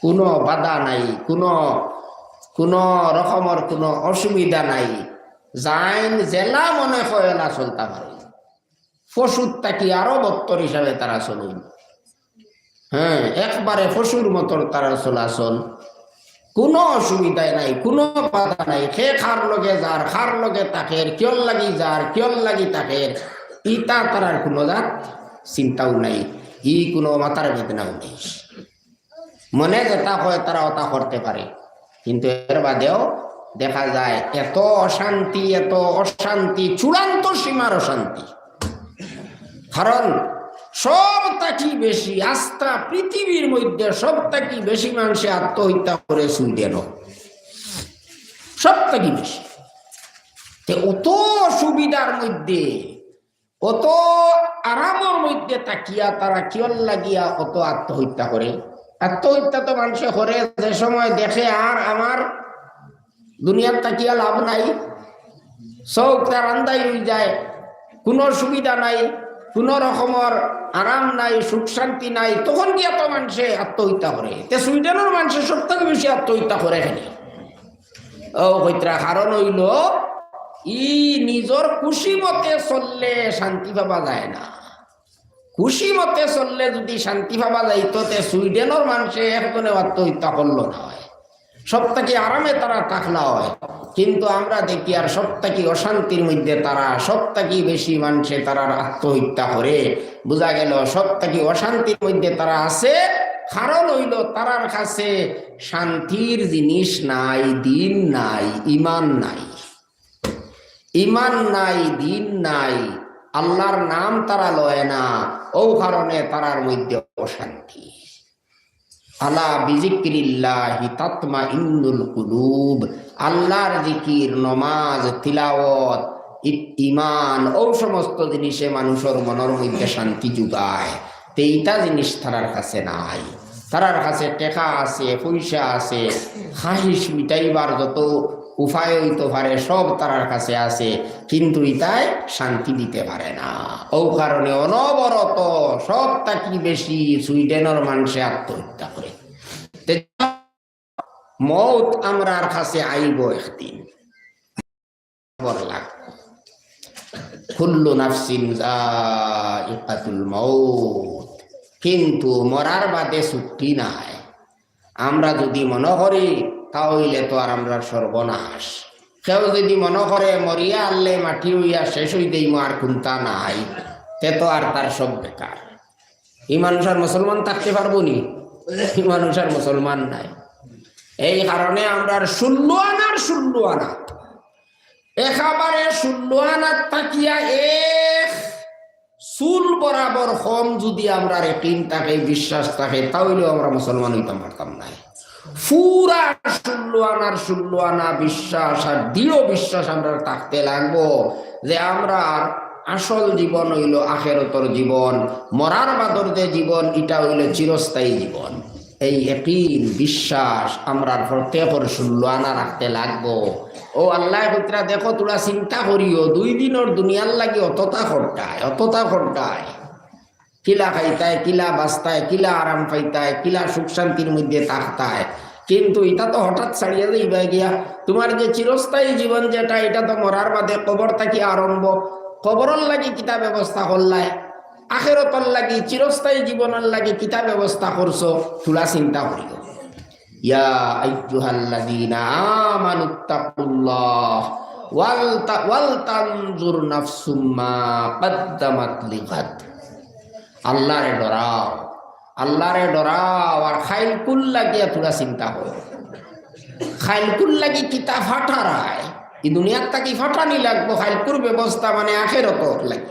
কোনো বাধা নাই, কোনো রকমের কোনো অসুবিধা নাই। যাইন জেলা মনে হয় না চলতে পারে। পশুর তাকি আরো বত্তর হিসাবে তারা চলুন। হ্যাঁ, একবারে পশুর মতন তারা চলাচল, কোনো অসুবিধাই নাই, কোনো বাধা নাই। খে খার লগে যার, খার লগে তাকের, কিয়র লাগি যার, কিয়র লাগি তাকের, ইটা তারার কোনো জাত চিন্তাও নাই, ই কোনো মাথার বেদনাও নেই। মনে যেটা হয় তারা ওটা করতে পারে, কিন্তু এর বাদেও দেখা যায় এত অশান্তি, এত অশান্তি, চূড়ান্ত সীমার অশান্তি। কারণ সব থাকি বেশি আস্থা পৃথিবীর মধ্যে, সব থাকি বেশি মানুষে আত্মহত্যা করে সুইডেন, সব থাকি বেশি। অত সুবিধার মধ্যে, অত আরামের মধ্যে তাকিয়া তারা কিয়র লাগিয়া অত আত্মহত্যা করে। আত্মহত্যা তো মানুষে করে যে সময় দেখে আর আমার দুনিয়ার তাকিয়া লাভ নাই, সব তার আন্দাই হয়ে যায়, কোনো সুবিধা নাই, কোন রকমের আরাম নাই, সুখ শান্তি নাই, তখন কি এত মানুষে আত্মহত্যা করে। সুইডেনের মানুষের সব থেকে বেশি আত্মহত্যা করে। ও কইত্রা কারণ হইল ই নিজর খুশি মতে চললে শান্তি পাওয়া যায় না। খুশি মতে চললে যদি শান্তি পাওয়া যাইতো তে সুইডেনের মানুষে একজনে আত্মহত্যা করলো না হয়, সবটাকে আরামে তারা থাকলা হয়। কিন্তু আমরা দেখি আর সবটাকে অশান্তির মধ্যে তারা সবটাকে বেশি মানুষে তারা আত্মহত্যা করে। বোঝা গেল সবটাকে অশান্তির মধ্যে তারা আছে, কারণ হইল তারার কাছে শান্তির জিনিস নাই, দিন নাই, ইমান নাই। ইমান নাই, দিন নাই, আল্লাহর নাম তারা লয় না, ও কারণে তারার মধ্যে অশান্তি। আলা বিজিক্রিল্লাহি তাতমাইন্নুল কুলুব, আল্লাহর জিকির, নমাজ, তিলাওয়াত, ঈমান ও সমস্ত জিনিসে মানুষের মনের মধ্যে শান্তি যোগায়। এইটা জিনিস তারার কাছে নাই। তারার কাছে টেকা আছে, পয়সা আছে, খাহিস মিটাইবার যত উপায় হইতে পারে সব তারার কাছে আছে, কিন্তু ইতায় শান্তি দিতে পারে না। ও কারণে অনবরত সবটা কি বেশি সুইডেনের মানুষে আত্মহত্যা করে। মৌত আমরার কাছে আইব একদিন, কুল্লু নাফসিন যায়িকাতুল মাউত, কিন্তু মরার বাদে ছুটি নাই। আমরা যদি মনে করি তাহলে তো আর আমরা সর্বনাশ। কেউ যদি মনে করে মরিয়া আনলে মাটি হইয়া শেষ হই দেই, আর কোনটা নাই, তে তো আর তার সব বেকার। এই মানুষ আর মুসলমান থাকতে পারবো নি? এই মানুষ আর মুসলমান নাই। এই কারণে আমরা 16 আনার 16 আনা, একেবারে 16 আনার তাকিয়া এক চুল বরাবর কম যদি আমরা রেকিন থাকে, বিশ্বাস থাকে, তাহলেও আমরা মুসলমান হইতাম পারতাম না। পুরা 16 আনার 16 আনা বিশ্বাস আর দৃঢ় বিশ্বাস আমরা থাকতে লাগবো যে আমরা আসল জীবন হইল আখিরাতের জীবন, মরার বাদর যে জীবন এটা হইল চিরস্থায়ী জীবন। এই ইয়াকিন বিশ্বাস আমরা প্রত্যেকের 16 আনা রাখতে লাগবো। ও আল্লাহ পুত্রা দেখো, তোরা চিন্তা করিও 2 দিনের দুনিয়ার লাগি অতটা খরটায়, কিলা খাইতায়, কিলা বাঁচতায়, কিলা আরাম পাইতায়, কিলা সুখ শান্তির মধ্যে থাকতায়, কিন্তু এটা তো হঠাৎ ছাড়িয়ে যাইবা গিয়া। তোমার যে চিরস্থায়ী জীবন যেটা, এটা তো মরার বাদে কবর থাকি আরম্ভ। কবরের লাগি কিতা ব্যবস্থা করলাই, আখিরাতের লাগি চিরস্থায়ী জীবনের লাগি কিতা ব্যবস্থা করছো, তোরা চিন্তা করিও। ইয়া আইয়ুহাল্লাযীনা আমানুত্তাকুল্লাহ ওয়াল তানজুর নাফসুম মা কদ্দামাত লিগাদ। আল্লাহরে ডরাও, আল্লাহরে ডরাও। আর খাইলকুল লাগিয়া তোরা চিন্তা করো, খাইলকুল লাগি কিতা ফাটারায়, এই দুনিয়ার তাকি ফাটানি লাগবো। খাইলকুর ব্যবস্থা মানে আখিরাতর লাগি,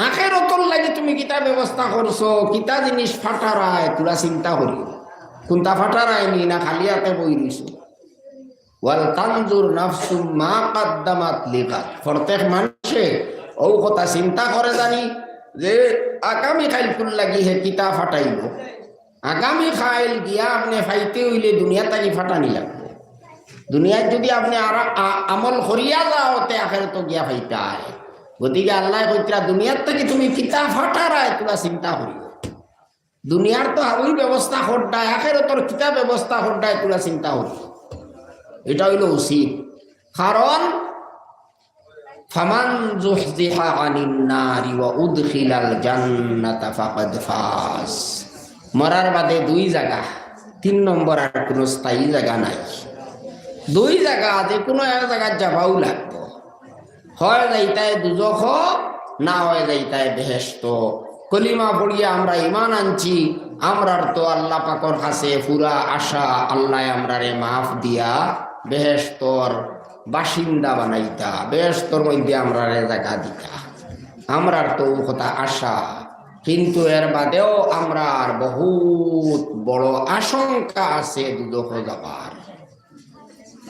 আখিরাতর লাগি তুমি কিতা ব্যবস্থা করছো, কিতা জিনিস ফাটারায় তোরা চিন্তা করি। কোনটা ফাটারায় নি না খালি হাতে বই দিছো। ওয়াল তানজুর নাফসুম মা কদ্দামাত লিগাদ, প্রত্যেক মানুষে ও কথা চিন্তা করে জানি যে আগামী খাইলকুল লাগি হে কিতা ফাটাইব। আগামী খাইল গিয়া আপনি ফাইতে হইলে দুনিয়া তাকি ফাটানি লাগবে। দুনিয়ায় যদি আপনি আমল করিয়া যাও তে আখিরাতে গিয়া ফাইতায়। গতিকে আল্লাহ কইতরা দুনিয়ার থেকে তুমি কিতা ফাটারায় তোরা চিন্তা করি। দুনিয়ার তো ওই ব্যবস্থা হড্ডায়, আখিরাতের কিতা ব্যবস্থা হড্ডায় তোরা চিন্তা করি। এটা হইল উচিত। কারণ ফামান যুহজিহা আনিন নারি ওয়া উদখিলাল জান্নাতা ফাকাদ ফাজ। মরার বাদে 2 জায়গা, 3 নম্বর আর কোনো স্থায়ী জায়গা নাই। 2 জায়গা, যে কোনো এক জায়গায় যাবাও লাগবো। হয় যাইতায় দুজখ, না হয় যাইতায় বেহেশত। কলিমা পড়িয়া আমরা ইমান আনছি, আমরার তো আল্লাহ পাকর কাছে পুরা আশা আল্লাহ আমরারে মাফ দিয়া বেহেশতর বাসিন্দা বানাইতা, বেহেশতর মধ্যে আমরারে জায়গা দিতা, আমরার তো কথা আশা। কিন্তু এর বাদেও আমরার বহুত বড় আশঙ্কা আছে দুজখ যাবার।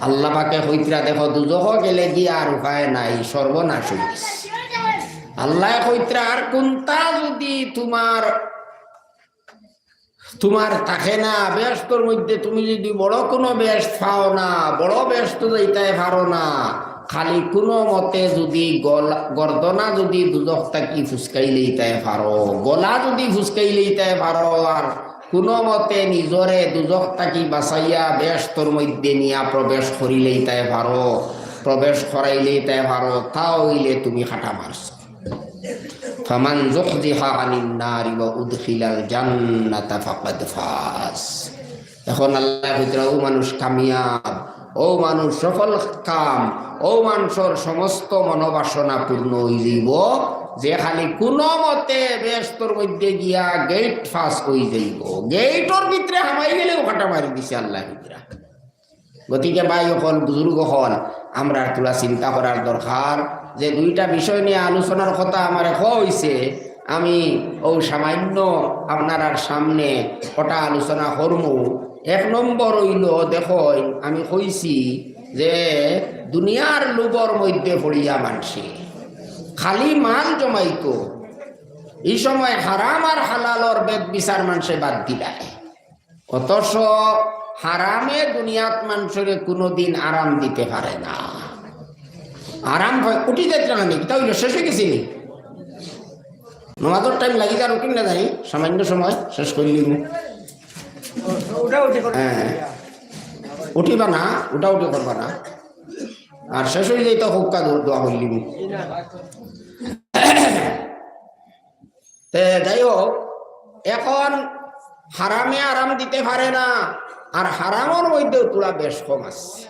আল্লাহ পাকে কইতরা দেখো দুজখ গেলে গিয়ে আর উপায় নাই, সর্বনাশ হইছে। আল্লাহ কইতরা আর কোনটা যদি তোমার থাকে না ব্যস্তর মধ্যে, তুমি যদি বড় কোনো ব্যস্ত পাও না, বড় ব্যস্ত যাইতে পারো না, খালি কোনো মতে যদি গর্দনা যদি দুজক থাকি ফুসকাই লইতে পারো, গলা যদি ফুসকাই লইতে পারো, আর কোনো মতে নিজরে দুজক থাকি বাঁচাইয়া বেশতর মধ্যে নিয়া প্রবেশ করিলেই তাই পারো, প্রবেশ করাইলেই তাই পারো, তা হইলে তুমি খাটা মারছো। ফামান যুখজিহা আনিন নারি ওয়া উদখিলাল জান্নাতা ফাকাদ ফাজ। এখন আল্লাহ ভিতরে ও মানুষ কামিয়াব, ও মানুষ সফল কাম, ও মানুষের সমস্ত মনোবাসনা পূর্ণ হয়ে যাইব যে খালি কোনো মতে ব্যস্তর মধ্যে গিয়া গেট ফাঁস হয়ে যাইব। গেটর ভিতরে হামাই গেলেও ফাটা মারি দিছে আল্লাহ ভিতরে। গতিকে ভাই হল, বুজুর্গ হল, আমরা তোলা চিন্তা করার দরকার যে দুইটা বিষয় নিয়ে আলোচনার কথা আমার হয়েছে। আমি ও সামান্য আপনার সামনে কটা আলোচনা করমু। এক নম্বর হইল, দেখো আমি কইছি যে দুনিয়ার লোভর মধ্যে পড়িয়া মানসি খালি মাল জমাইতো, এই সময় হারাম আর হালালর বেদ বিচার মানুষে বাদ দিলায়। অথচ হারামে দুনিয়াত মানুষের কোনোদিন আরাম দিতে পারে না। আরাম হয় উঠি যেতে নাকি তা হইল শেষ হয়ে গেছি নি, নমাজের টাইম লাগি যার উঠিন না জানি, সামান্য সময় শেষ করলি। হ্যাঁ, উঠিবা না, উঠা উঠি করবা না, আর শেষ হয়ে যাই তো হুক্কা দোয়া করলি। যাই হোক, এখন হারামে আরাম দিতে পারে না, আর হারামের মধ্যেও তোলা বেশ কম আছে।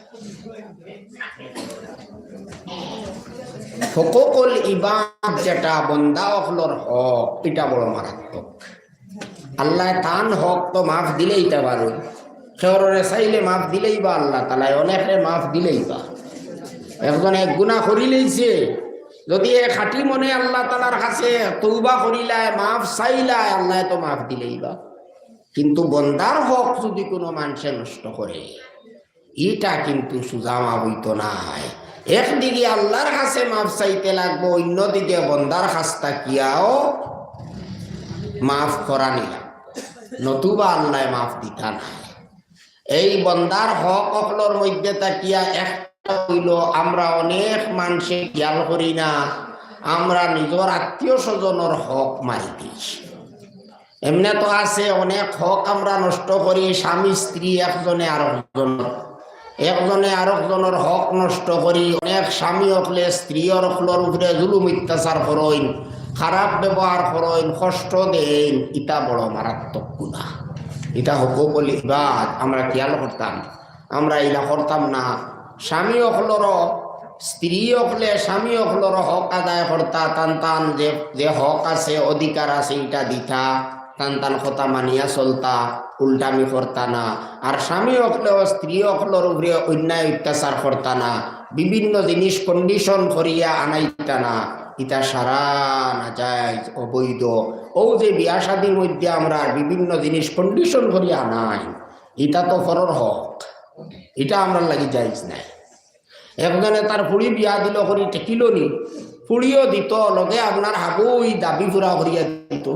হুকুকুল ইবাদ যেটা বন্দা অখলর হক, এটা বড় মারাত্মক। আল্লাহ তান হক তো মাফ দিলেই তা পারো, শহরে চাইলে মাফ দিলেই বা আল্লাহ তালায় অনেকে মাফ দিলেই বা। একজন এক গুণা করিলেইছে, যদি এ খাটি মনে আল্লাহ তালার কাছে তৌবা করিলায়, মাফ চাইলায়, আল্লাহ তো মাফ দিলেই বা। কিন্তু বন্দার হক যদি কোনো মানুষে নষ্ট করে, এটা কিন্তু সুজা মাফ হইতো নাই। একদিকে আল্লাহর কাছে মাফ চাইতে লাগবো, অন্যদিকে বন্দার কাছটা কিয়াও মাফ করা নিলাম, নতুবা আল্লাহ মাফ দিতা নাই। এই বন্দার হক অকলর মধ্যে তাকিয়া একটা হইল, আমরা অনেক মানুষে খেয়াল করি না, আমরা নিজের আত্মীয় স্বজনের হক মারি দিই। এমনি তো আছে অনেক হক আমরা নষ্ট করি, স্বামী স্ত্রী একজনে আরেকজনের হক নষ্ট করি। অনেক স্বামী হকলে স্ত্রীর হকলের উপরে জুলুম অত্যাচার করেন, খারাপ ব্যবহার করেন, কষ্ট দেন, এটা বড় মারাত্মক গুনাহ। এটা হুকুকুল ইবাদ আমরা খেয়াল করতাম, আমরা ইলা করতাম না। স্বামী হকলের স্ত্রী হকলে স্বামী হকলের হক আদায় করতা, টান যে হক আছে অধিকার আছে এটা দিতা, টান কথা মানিয়া চলতা, উল্টামি করতা না। আর স্বামী হকলেও স্ত্রী হকলের উপরে অন্যায় অত্যাচার করতা না, বিভিন্ন জিনিস কন্ডিশন করিয়া আনাইতা না, এটা সারা না যায় অবৈধ। ও যে বিয়া শাদীর মধ্যে আমরা বিভিন্ন জিনিস কন্ডিশন করিয়া আনাই, এটা তো ফরর হক, এটা আমরা লাগি যাইজ নাই। একজনে তার ফুড়ি বিয়া দিল করি টেকিল নি, ফুড়িও দিত, লগে আপনার হাবুই দাবি ফুরা করিয়া দিত।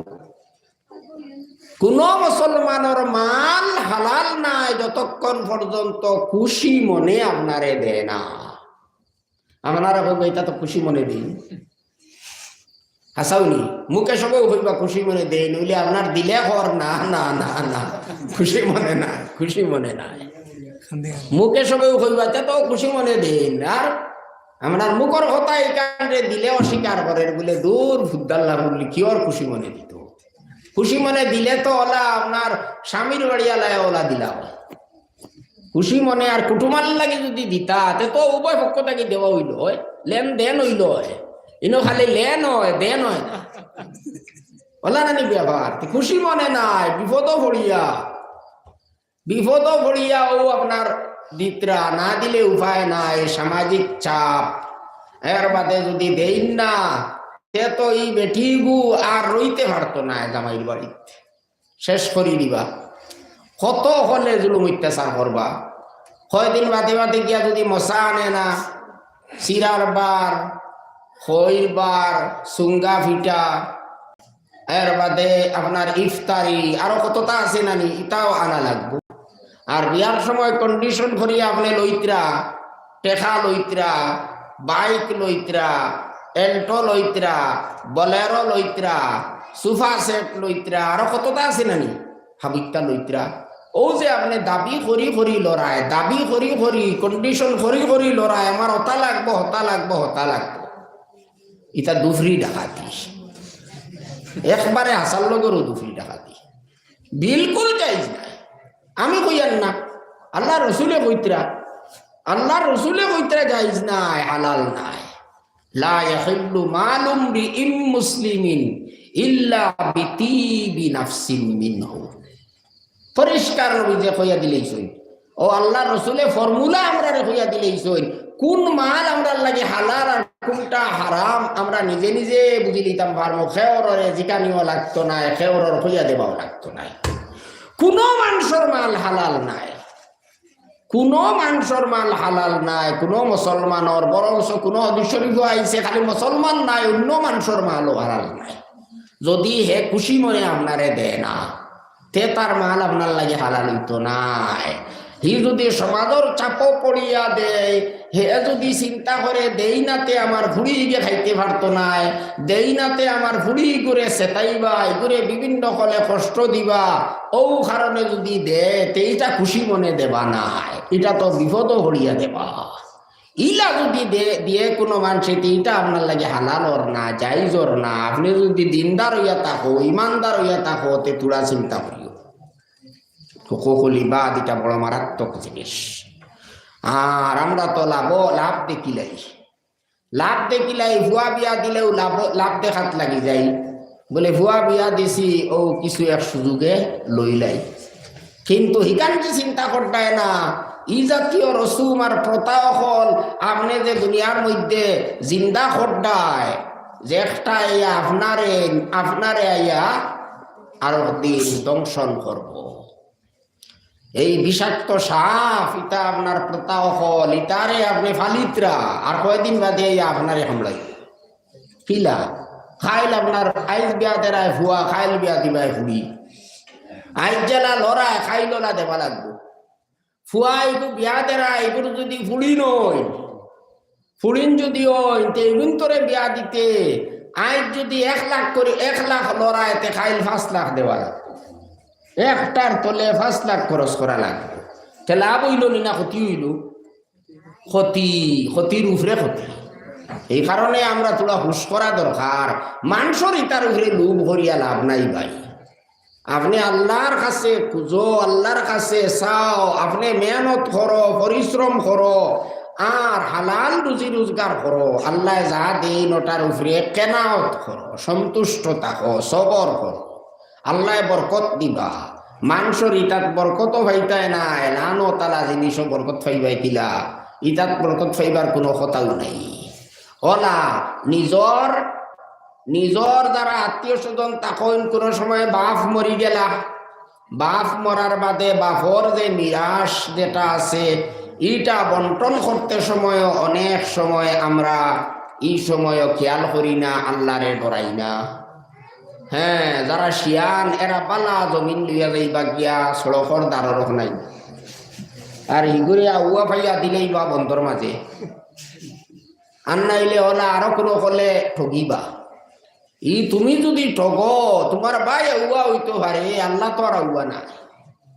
কোন মুসলমানের মাল হালাল নাই যতক্ষণ পর্যন্ত খুশি মনে আপনারে দেয় না। আপনারা কইব এটা তো খুশি মনে দিই, হাসাউনি মুখে সবাই হইবা খুশি মনে দেয়, নইলে আপনার দিলে হর না না না না, খুশি মনে না, খুশি মনে নাই। মুখে সবাই হইবা তো খুশি মনে দেন, আর আপনার মুখর কথা এখানে দিলে অস্বীকার করেন বলে দূর ভুদ্দাল্লাহ বললি কি ওর খুশি মনে দিত। খুশি মনে দিলে তো ওলা আপনার স্বামীর বাড়িয়ালায় ওলা দিলা, খুশি মনে আর কুটুমাল লাগে যদি দিতা তো উভয় পক্ষ থেকে দেওয়া হইল, লেনদেন হইল, ইনো খালি লেন হয় দেন হয় না, ওলা নানি ব্যবহার। খুশি মনে নাই, বিপদ ভরিয়া ও আপনার দিতরা না দিলে উপায় নাই, সামাজিক চাপ। এর বাদে যদি দেই না, সে তো এই বেটি গু আর রইতে পারতো না জামাইর বাড়িতে, শেষ করি দিবা। কত হলে জুলুম অত্যাচার করবা। কয়দিন বাদে বাদে গিয়া যদি মশা আনে না, চিরার বার, খৈর বার, সুঙ্গা ফিটা, এর বাদে আপনার ইফতারি, আরো কতটা আছে নানি, এটাও আনা লাগবো। আর বিয়ার সময় কন্ডিশন করিয়া আপনি লইত্রা, টেকা লইত্রা, বাইক লইত্রা, এল্টো লইত্রা, বলেরো লইত্রা, সোফা সেট লইত্রা, আরো কতটা আছে নানি, হাবিকটা লইত্রা ও যে আপনি দাবি করি লড়াই দাবি করি কন্ডিশন করি লড়াই আমার হতা লাগবো ইটা দুফরি ডাকাতি একবারে হাসার লগরও দুফরি ডাকাতি বিলকুল যাইজ নাই আমি কইয়ার না আল্লাহ রসুলে কইতরা যাইজ নাই হালাল নাই লা ইয়াহিল্লু মালু মরিইম মুসলিমিন ইল্লা বিতিবি নাফসিন মিনহু পরিষ্কার নবীজি কইয়া দিলেইছই ও আল্লাহ রসুলে ফর্মুলা আমরা কইয়া দিলেইছই কোন মাল আমরা লাগে হালাল আর কোনটা হারাম আমরা নিজে নিজে বুঝি লিতাম পারবো খেওরে জিকানিও লাগতো না খেওরর কইয়া দেবাও লাগতো না কোনো মানুষের মাল হালাল নাই কোনো মানুষের মাল হালাল নাই কোনো মুসলমানের বরংস কোনো হাদিস শরীফ আইছে খালি মুসলমান নাই অন্য মানুষের মালও হালাল নাই যদি হে খুশি মনে আপনারে দেয় না তে তার মাল আপনার লাগে হালাল হইতো নাই হি যদি সমাজের চাপ পড়িয়া দেয় হে যদি চিন্তা করে দেই নাতে আমার ভুড়ি গিয়ে খাইতে পারতো নাই দেই নাতে আমার ভুড়ি করে সেটাইবা এগুলো বিভিন্ন ফলে কষ্ট দিবা ও কারণে যদি দে তেইটা খুশি মনে দেবা নাই এটা তো বিপদ হরিয়া দেবা ইলা যদি দিয়ে কোনো মানুষে এইটা আপনার লাগে হালাল ওর না জাইজ ওর না আপনি যদি দিনদার হইয়া থাকো ইমানদার হইয়া থাকো তে তুলা চিন্তা করিও বাদ এটা বড় মারাত্মক জিনিস আর আমরা তো লাভ দেখিলাই ভুয়া বিয়া দিলেও লাভ দেখাত লাগি যাই বলে ভুয়া বিয়া দিছি ও কিছু এক সুযোগে লইলাই কিন্তু হিকানটি চিন্তা করতায় না ই জাতীয় রসুম আর প্রথা হল আপনি যে দুনিয়ার মধ্যে জিন্দা খড্ডায় যে একটা আপনারে আইয়া আরো দিন দংশন করব এই বিষাক্ত সাপ ইটা আপনার প্রথা হল ইটারে আপনি ফালিত্রা আর কয়দিন বাদে আপনারে হামলাই কিলা খাইল আপনার আইজ বিয়া দেরায় ভুয়া খাইল বিয়া দিবাই ফুড়ি আইজ জেলা লড়ায় খাইলা দেবা লাগবো ফুয়া এগু বিয়া দেরা এগুলো যদি ফুড়ি নয় ফুড়িন যদি হয় এগুন তোরে বিয়া দিতে আইজ যদি 1 লাখ করে 1 লাখ লড়ায় তে খাইল 5 লাখ দেওয়া লাগবে একটার তলে 5 লাখ খরচ করা লাগবে তে লাভ হইল না ক্ষতি হইল ক্ষতির উপরে ক্ষতি এই কারণে আমরা তোলা হুশ করা দরকার মানুষের ইটার উপরে লোভ করিয়া লাভ নাই ভাই আপনি আল্লাহর কাছে খুঁজো আল্লাহর কাছে চাও আপনি মেহনত করো পরিশ্রম করো আর হালাল রুজি রোজগার করো আল্লাহ যা দেই নটার উপরে কেনাওত করো সন্তুষ্ট থাকো সবর করো আল্লাহ বরকত দিবা মানুষের ইটাত বরকত ভাইতায় নাই লানো তালা জিনিসও বরকত ফাইবাই দিলা ইটাত বরকত ফাইবার কোনো কথাও নাই ওলা নিজর দ্বারা আত্মীয় স্বজন তখন কোন সময় বাপ মরি গেলা বাপ মরার বাদে বাপর যে মিরাস যেটা আছে ইটা বন্টন করতে সময় অনেক সময় আমরা এই সময় খেয়াল করি না আল্লাহরে ডরাই না হ্যাঁ যারা শিয়ান এরা বালা জমিন লইয়া যাইবা গিয়া সড়কর দ্বারর নাই আর হিগুরে আউয়া ফাইয়া দিলেই বা বন্ধর মাঝে আর নাইলে ওলা আরো কোনো হলে ঠগিবা তুমি যদি ঠগো তোমার ভাই আউয়া হইতে পারে আল্লাহ তো আর আউয়া না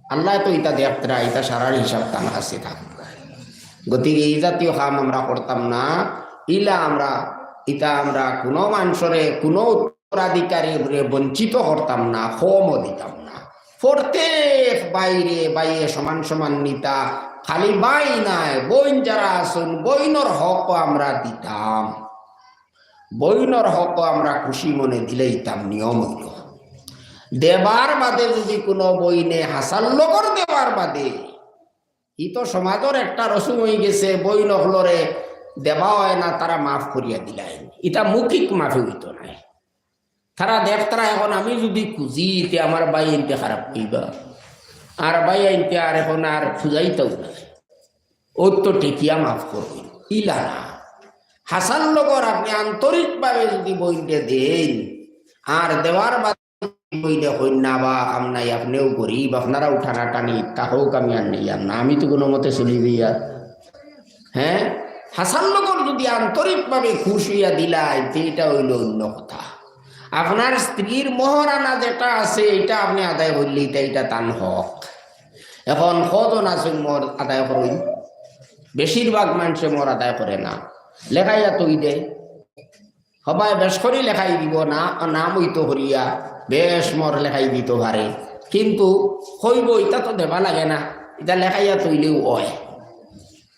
আল্লাহ তো ইটা দেখতরা ইটা সারার হিসাব তার কাছে থাকবে গতিকে এই জাতীয় কাম আমরা করতাম না আমরা কোনো মানুষরে কোনো উত্তরাধিকারী বঞ্চিত করতাম না হোমও দিতাম না প্রত্যেক বাইরে সমান সমান নিতা খালি বাই নাই বইন যারা আসুন বইনর হক আমরা দিতাম বইনর হক আমরা খুশি মনে দিলেইতাম নিয়ম হইল দেবার বাদে যদি কোনো বইনে হাসাল লগর দেবার বাদে ই তো সমাজের একটা রসুম হয়ে গেছে বই নহলরে দেবা হয় না তারা মাফ করিয়া দিলাই এটা মৌখিক মাফি হইতো নাই তারা দেখতারা এখন আমি যদি খুঁজি তে আমার বাই আনতে খারাপ কইবা আর বাই আনতে আর এখন আর খুঁজাইতেও না ও তো টেকিয়া মাফ করবে ইলা না হাসান লগর আপনি আন্তরিকভাবে যদি বইতে দেন আর দেওয়ার বাদ বইলে হইন না বা আমনাই আপনিও গরিব আপনারা উঠানা টানি তাকেও আমি আর নেই আর না আমি তো কোনো মতে চলি দিয়া হ্যাঁ হাসান লগর যদি আন্তরিকভাবে খুশ হইয়া দিলাই এটা হইল অন্য কথা আপনার স্ত্রীর মহারানা যেটা আছে এটা আপনি আদায় করলে এটা তান হক। এখন কজন আছেন মোর আদায় করুন? বেশিরভাগ মানুষে মোর আদায় করে না, লেখাইয়া তুই দে সবাই বেশ করে লেখাই দিব না, নাম হইতো হরিয়া বেশ মোর লেখাই দিত পারে, কিন্তু হইব এটা তো দেবা লাগে না, এটা লেখাইয়া তৈলেও হয়।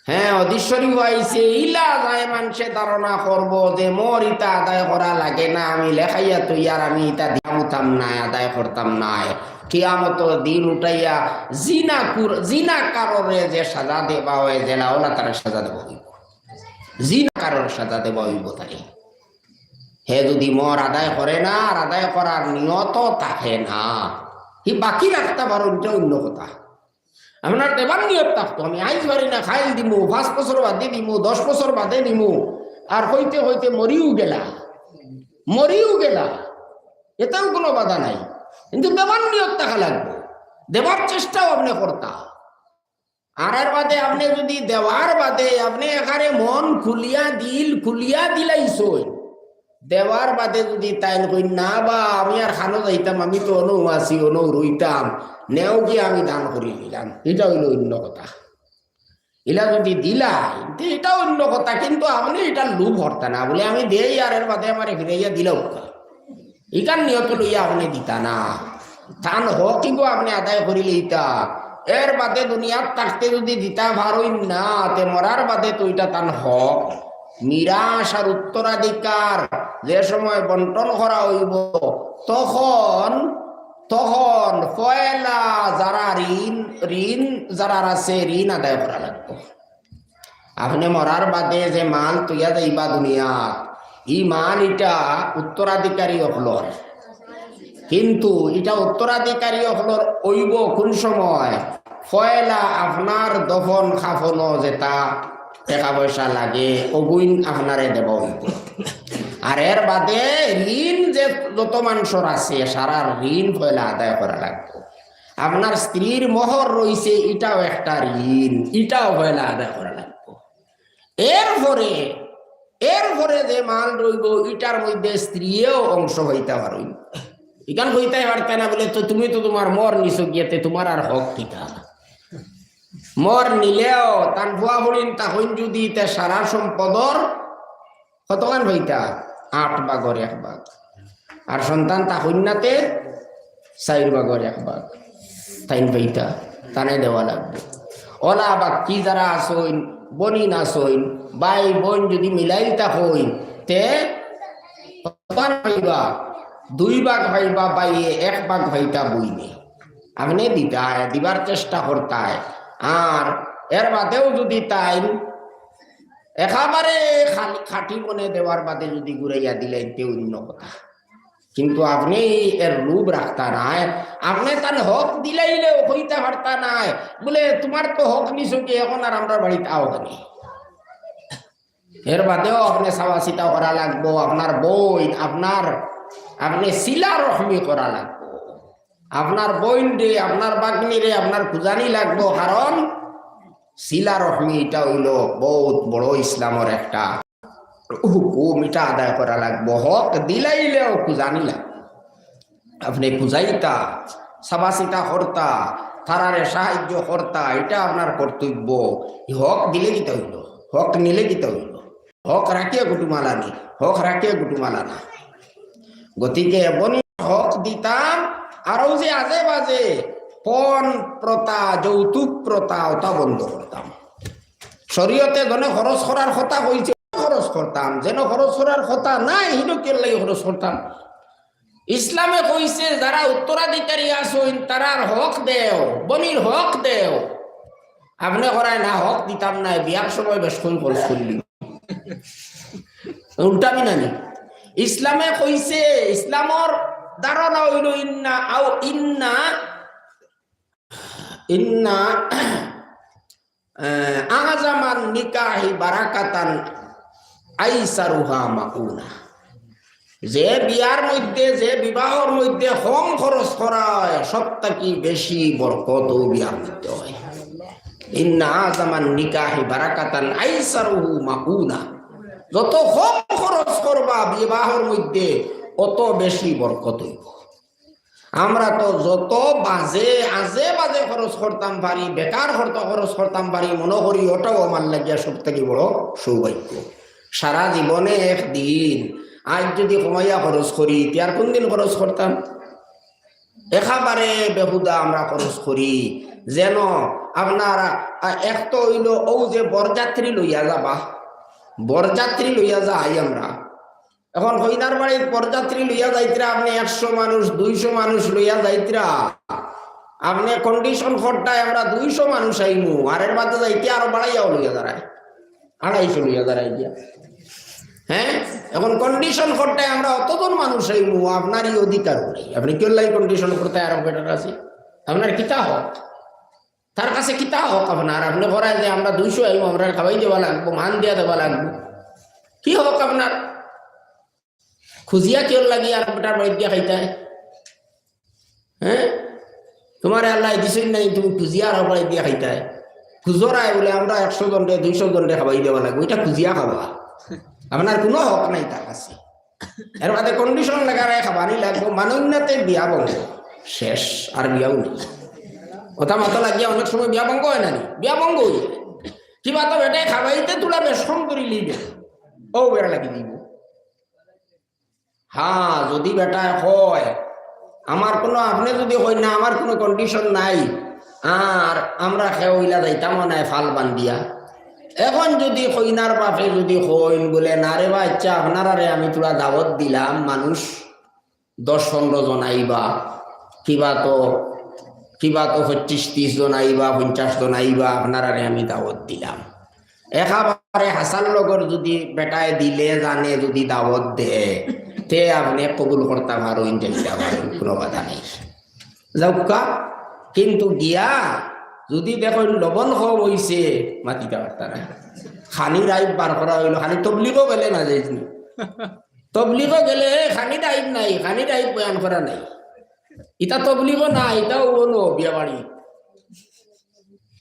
হ্যাঁ, অদীশ্বরী হয়েছে ইলা যায় মানুষে ধারণা করবো যে মোর ইটা আদায় করা লাগে না, আমি লেখাইয়া তুই আর আমি ইটা দিতাম না, আদায় করতাম না। কিয়ামত দিন উঠাইয়া জিনা কারণে যে সাজা দেবা হয় জেলা ওলা তার সাজা দেব হইব, জিনা কারণ সাজা দেবা হইব তাকে। হে যদি মোর আদায় করে না আর আদায় করার নিয়ত থাকে না, হি বাকি রাখতে পারো, এটা অন্য কথা। আপনার দেবার নিয়ত থাকতো আমি আইজ পারি না, খাইল দিমু 5 বছর বাদে দিমু 10 বছর বাদে দিমু, আর হইতে হইতে মরিও গেলা, এটাও কোনো বাধা নাই, কিন্তু দেবার নিয়ত থাকা লাগবে, দেবার চেষ্টাও আপনি করতা। আর এর বাদে আপনি যদি দেওয়ার বাদে আপনি এখানে মন খুলিয়া দিলাইছই, দেওয়ার বাদে যদি তাই কই না বা আমি আর খানো যাইতাম, আমি তো অনু আছি অনু রইতাম, নেও কি আমি দান করি দিলাম, এটা হইল অন্য কথা। এলা যদি দিলাই এটা অন্য কথা, কিন্তু আপনি এটা লোভ হরতা না বলে আমি দেই আর এর বাদে আমার ফিরাইয়া দিলাম, এটার নিয়ত লইয়া আপনি দিতা না, তান হোক কিন্তু আপনি আদায় করিলে ইটা এর বাদে দুনিয়ার থাকতে যদি দিতা ভারই না, তে মরার বাদে তো এটা তান হক। নিরাশ আর উত্তরাধিকার যে সময় বন্টন করা হইব, তখন পয়লা যারা ঋণ যারা আছে ঋণ আদায় করা লাগবে। আপনি মরার বাদে যে মাল তুইয়া যাইবা দুনিয়াত, এই মাল এটা উত্তরাধিকারী হলর, কিন্তু এটা উত্তরাধিকারী হলর ওইব কোন সময়? পয়লা আপনার দফন খাফন যেটা টাকা পয়সা লাগে ওগুইন আপনারে দেব হইব, আর এর বাদে ঋণ যে যত মানুষের আছে সারা ঋণ পয়লা আদায় করা লাগবে। আপনার স্ত্রীর মোহর রইছে, এটাও একটা ঋণ, এটাও পয়লা আদায় করা লাগবে। এরপরে যে মাল রইব এটার মধ্যে স্ত্রীও অংশ হইতে পারই, এখান হইতে পারতে না বলে তো তুমি তো তোমার মর নিছো গিয়েতে তোমার আর হক কিটা? মর নিলেও তার ভুয়া হরিণ তখন যদি সারা সম্পদর কতখান হইতা 8 ভাগের 1 ভাগ, আর সন্তান তা কন্যাতে 4 ভাগের 1 ভাগ তাইন হইতা, তানে দেওয়া লাগবে। ওলা বাকি যারা আসইন বনিন আসইন ভাই বোন যদি মিলাইতা হইন তে হইবা 2 ভাগ হইবা, বাইয়ে 1 ভাগ হইতা বইনে আপনি দিবার চেষ্টা করতায়। আর এর বাদেও যদি তাই একেবারে খাটি মনে দেওয়ার বাদে যদি ঘুরাইয়া দিলেন তে অন্য কথা, কিন্তু আপনি এর লোভ রাখতা নাই, আপনি তার হক দিলাইলেও হইতে পারতা নাই বলে তোমার তো হক নিছো কি এখন আর আমরা বাড়িতে আও কেন? এর বাদেও আপনি চাওয়া চিতা করা লাগবো, আপনার বই আপনি শিলা রহমি করা লাগবো, আপনার বইন রে আপনার বাগ্নি রে আপনার খুঁজানি লাগবো, কারণ শিলা রহমি এটা হইল বহুত বড় ইসলামের একটা হুকুম, এটা আদায় করা লাগবো। হক দিলাইলেও খুঁজানি লাগবে, আপনি খুঁজাইতা সাবাসিতা করতা তারারে সাহায্য করতা, এটা আপনার কর্তব্য। হক দিলে কিতা হইল, হক নিলে কিতা হইল? হক রাখিয়া গুটুমালা নি, হক রাখিয়া গুটুমালা না। গতিকে বনি হক দিতাম, আরও যে আজে বাজে পণ প্রথা যৌতুক প্রথা ওটা বন্ধ করতাম। শরীয়তে যেন খরচ করার কথা কইছে খরচ করতাম, যেন খরচ করার কথা নাই হিনকের লাগে খরচ করতাম। ইসলামে কইছে যারা উত্তরাধিকারী আসুন তারার হক দেও, বনির হক দেও। আপনি করায় না হক দিতাম না, বিয়ার সময় বেশ করে খরচ করলি উল্টাবি না নি। ইসলামে কইছে, ইসলামর ধারণা হইল ইন্না আযামান নিকাহি বারাকাতান আইসারুহা মাকুনা, যে বিয়ার মধ্যে যে বিবাহর মধ্যে কম খরচ করা হয় সবথেকে বেশি বরকত বিয়ার মধ্যে হয়। ইন্না আযামান নিকাহি বারাকাতান আইসারুহু মাকুনা, যত কম খরচ করবা বিবাহের মধ্যে অত বেশি বরকত হইব। আমরা তো যত বাজে আজে বাজে খরচ করতাম পারি, বেকার খরচ করতাম পারি, মনে করি ওটাও আমার লাগিয়া সব থেকে বড় সৌভাগ্য। সারা জীবনে একদিন আজ যদি কমাইয়া খরচ করি, আর কোন দিন খরচ করতাম? একেবারে বেহুদা আমরা খরচ করি। যেন আপনার এক তো হইল ও যে বরযাত্রী লইয়া যাবা, বরযাত্রী লইয়া যাই আমরা। এখন কইনার বাড়ির বরযাত্রী লইয়া যাইতরা আপনি 100 মানুষ 200 মানুষ লইয়া যাইতরা, আপনি কন্ডিশন করটায় আমরা 200 মানুষ আইমু, আর এর বাদে যাইতে আরো বাড়াইয়াও লইয়া দাঁড়ায় 250 লইয়া দাঁড়াই দিয়া। হ্যাঁ, এখন কন্ডিশন করতে আমরা অতজন মানুষ হইমু, আপনারই অধিকার নেই। আপনি কেউ লাই কন্ডিশন করতে আরো বেটার আছে? আপনার কিতা হক, তার কাছে কিতা হক আপনার? আপনি করায় যে আমরা 200 আইমু, আমরা খাওয়াই দেওয়া লাগবো, মান দিয়া দেওয়া লাগবো, কি হক আপনার? খুঁজিয়া কেউ লাগি আর বেটার বাড়ি দিয়া খাইতে? হ্যাঁ, তোমার আল্লাহ দিছই নাই, তুমি খুঁজিয়া আর বাড়ি দিয়া খাইতে? খুঁজরায় বলে আমরা 100 জন 200 জন খাওয়াই দেওয়া লাগবো, এটা খুঁজিয়া খাবা? আপনার কোনো হক নাই তার কাছে। এর বাদে কন্ডিশন লাগায় খাবারই লাগবো, মানন্যতে বিয়া বঙ্গ শেষ, আর বিয়াও নেই। কথা মতো লাগিয়া অনেক সময় বিয়া বঙ্গ হয় না, বিয়া বঙ্গ হই কিবা তো বেটাই খাবাইতে তোলা বেশম করি লিবে, ও বেড়া লাগি দিব। হ্যাঁ, যদি বেটা হয় আমার কোনো, আপনি যদি হই না আমার কোনো কন্ডিশন নাই, আর আমরা খেইলা যাইতাম না ফাল বান্ধিয়া। এখন যদি কইনার বাপে যদি কইন বলে না রে বাচ্চা আপনার আরে আমি তোরা দাওয়াত দিলাম, মানুষ 10-15 জন আইবা, কিবা তো 25-30 জন আইবা, 50 জন আইবা, আপনার আরে আমি দাওয়াত দিলাম। একেবারে হাসান লগর যদি বেটায় দিলে জানে যদি দাওয়াত দে, তে আপনি কবুল করতে পারেন, যাইতে পারেন, কোনো কথা নেই, যাওকা। কিন্তু গিয়া যদি দেখুন লবণ কম হইছে, মাতিতে পারতা না। খানি রাইব বার করা হইলো, খানি তবলিগও গেলে না যাইনি, তবলিগও গেলে খানি রাইব নাই, খানি রাইব বয়ান করা নাই, ইটা তবলিগও না, এটাও বলো বিয়া বাড়ি।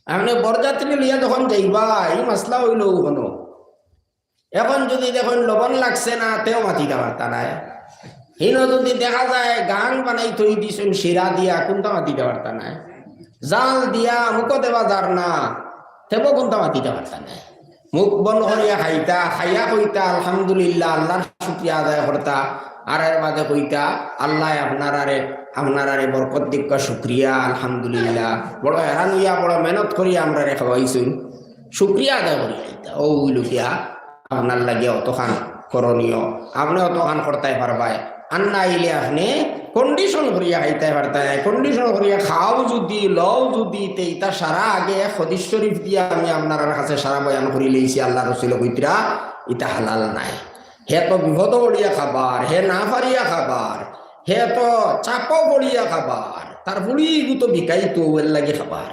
আপনি বরযাত্রী লিয়া যখন যাইবা, এই মাসলা হইল হনো। এখন যদি দেখুন লবণ লাগছে না, তেও মাতিতে পারতা না। হিন যদি দেখা যায় গান বানাই থই দিছেন শিরা দিয়া, কোনটা মাতিতে পারতা না। জাল দিয়া মুখ দেওয়া যার না, তেব কোনটা মাতিতে পারতা না। মুখ বন করিয়া খাইতা, খাইয়া কইতা আলহামদুলিল্লাহ, আল্লাহর শুকরিয়া আদায় করতা, আর এর বাদে কইতা আল্লাহ আপনার আরে বরকত দিক্কা শুক্রিয়া আলহামদুলিল্লাহ, বড় হেরান হইয়া বড় মেহনত করিয়া আমরা রে খাওয়াইছুন, শুক্রিয়া আদায় করি খাইতা। ও লুকিয়া আপনার লাগিয়া অতখান করণীয়, আপনি অতখান করতে পারবাই। আর না আইলে আপনি কন্ডিশন করিয়া খাইতে পারতেন, কন্ডিশন করিয়া খাও যদি লও যদি, তা সারা আগে হাদিস শরীফ দিয়া আমি আপনার কাছে সারা বয়ান করি লইছি। আল্লাহ রসুল কইতরা এটা হালাল নাই, হে তো বিপদ পড়িয়া খাবার, হে না পারিয়া খাবার, হে তো চাপ পড়িয়া খাবার, তার পুরি তো বিকাই তো এর লাগে খাবার।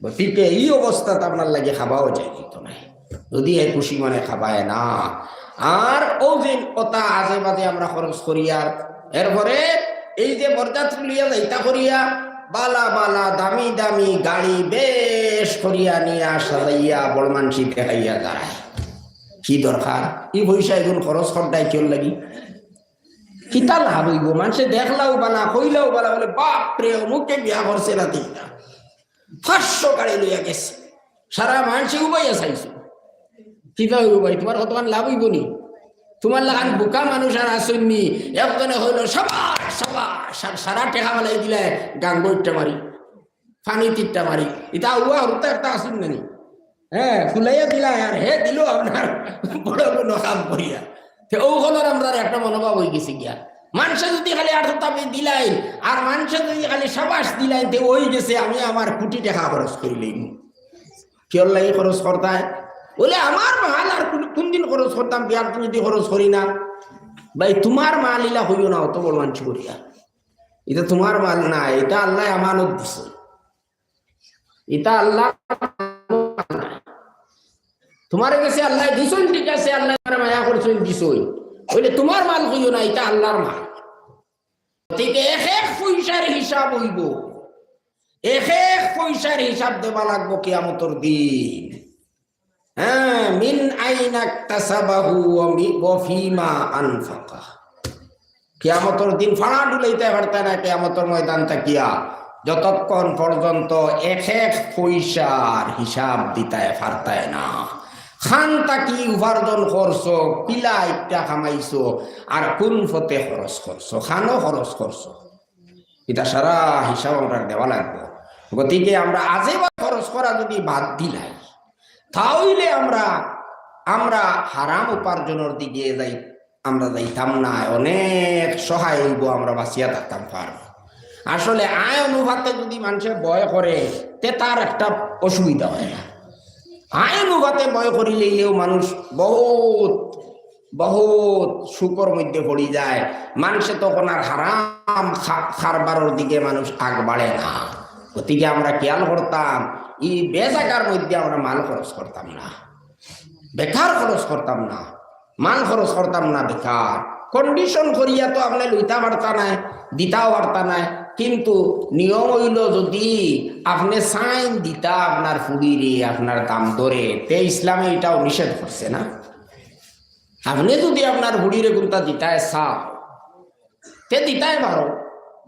গতিকে এই অবস্থাত আপনার লাগে খাবাও যায় কিন্তু নাই, যদি এ খুশি মানে খাবায় না। আর ও যে কথা আজে বাজে আমরা খরচ করিয়া, এরপরে এই যে বরযাত্রী লিয়া যাইতা করিয়া বালা বালা দামি দামি গাড়ি বেশ করিয়া নিয়া সাজাইয়া বড় মানসি দেখাইয়া দাঁড়ায়, কি দরকার? ই পয়সা এখন খরচ করতাই কেউ লাগি কিতা লাভ হইব? মানুষে দেখলাও বালা, কইলাও বালা, বলে বাপরে অমুকে বিয়া করছে রাতে 500 গাড়ি লইয়া গেছে, সারা মানুষে উবাইয়া চাইছো, কিতা হইব ভাই? তোমার কতক্ষণ লাভ হইব নি? তোমার লাগান বোকা মানুষ আর আসেননি, একজনে হইল সবার সবার সারা টেকা মালাই দিলে গাঙ্গইটা মারি, ফানি তীরটা মারি, এটা উয়া হরতা একটা আসুন নানি, হ্যাঁ ফুলাইয়া দিলা আর হে দিল আপনার বড় কোনো কাম করিয়া। ও হলোর আমরা একটা মনোভাব হয়ে গেছে গিয়া, মানুষে যদি খালি 8 তাপে দিলাই আর মানুষে যদি খালি সাবাস দিলাই, তে ওই গেছে আমি আমার কোটি টাকা খরচ করিলেই। কেউ লাগে খরচ করতায় বলে আমার মাল আর কোন দিন খরচ করতাম, বিয়ার যদি খরচ করি না ভাই, তোমার মাল ইলা হইও না অত বড় মানুষ করিয়া, এটা তোমার মাল না, এটা আল্লাহ আমানত দিছে, এটা আল্লাহ তোমার কাছে আল্লাহ দিছই, ঠিক আছে আল্লাহ মায়া করছেন দিছই, বলে তোমার মাল হইও না, এটা আল্লাহর মাল। ঠিক এক এক পয়সার হিসাব হইব, এক এক পয়সার হিসাব দেওয়া লাগবো কিয়ামতের দিন। হ্যাঁ, মিন আইনা ইকতাসাবাহু ওয়া ফিমা আনফাকা, কিয়ামতের দিন ফাড়া ডুলাইতে পারতে না কিয়ামতের ময়দান তাকিয়া, যতক্ষণ পর্যন্ত এক এক পয়সার হিসাব দিতে পারতায় না। খান তাকি উপার্জন করছো, পিলা ইটা খামাইছো, আর কোন ফতে খরচ করছো, খানও খরচ করছো, এটা সারা হিসাব আমরা দেওয়া লাগবে। গতিকে আমরা আজে বা খরচ করা যদি বাদ দিলাই, তাহলে আমরা হারাম উপার্জনের দিকে আমরা যাইতাম না, অনেক সহায় হইব, আমরা বাঁচিয়া থাকতাম পারব। আসলে আয় অনুপাতে যদি মানুষের ভয় করে, তে তার একটা অসুবিধা হয় না। আয় অনুপাতে ভয় করিলেও মানুষ বহুত বহুত সুখর মধ্যে পড়ি যায়। মানুষে তখন আর হারাম খারবারের দিকে মানুষ আগ বাড়ে না। গতিকে আমরা খেয়াল করতাম, এই বেজাগার মধ্যে আমরা মাল খরচ করতাম না, বেকার খরচ করতাম না, মাল খরচ করতাম না বেকার। কন্ডিশন করিয়া তো আপনি লইতা পারতা নাই, দিতাও পারতা নাই, কিন্তু নিয়ম হইল যদি আপনি সাইন দিতা আপনার ফুড়িরে আপনার দাম ধরে, তে ইসলামে এটাও নিষেধ করছে না। আপনি যদি আপনার ফুড়িরে কোনটা দিতায় চাও, তে দিতাই পারো,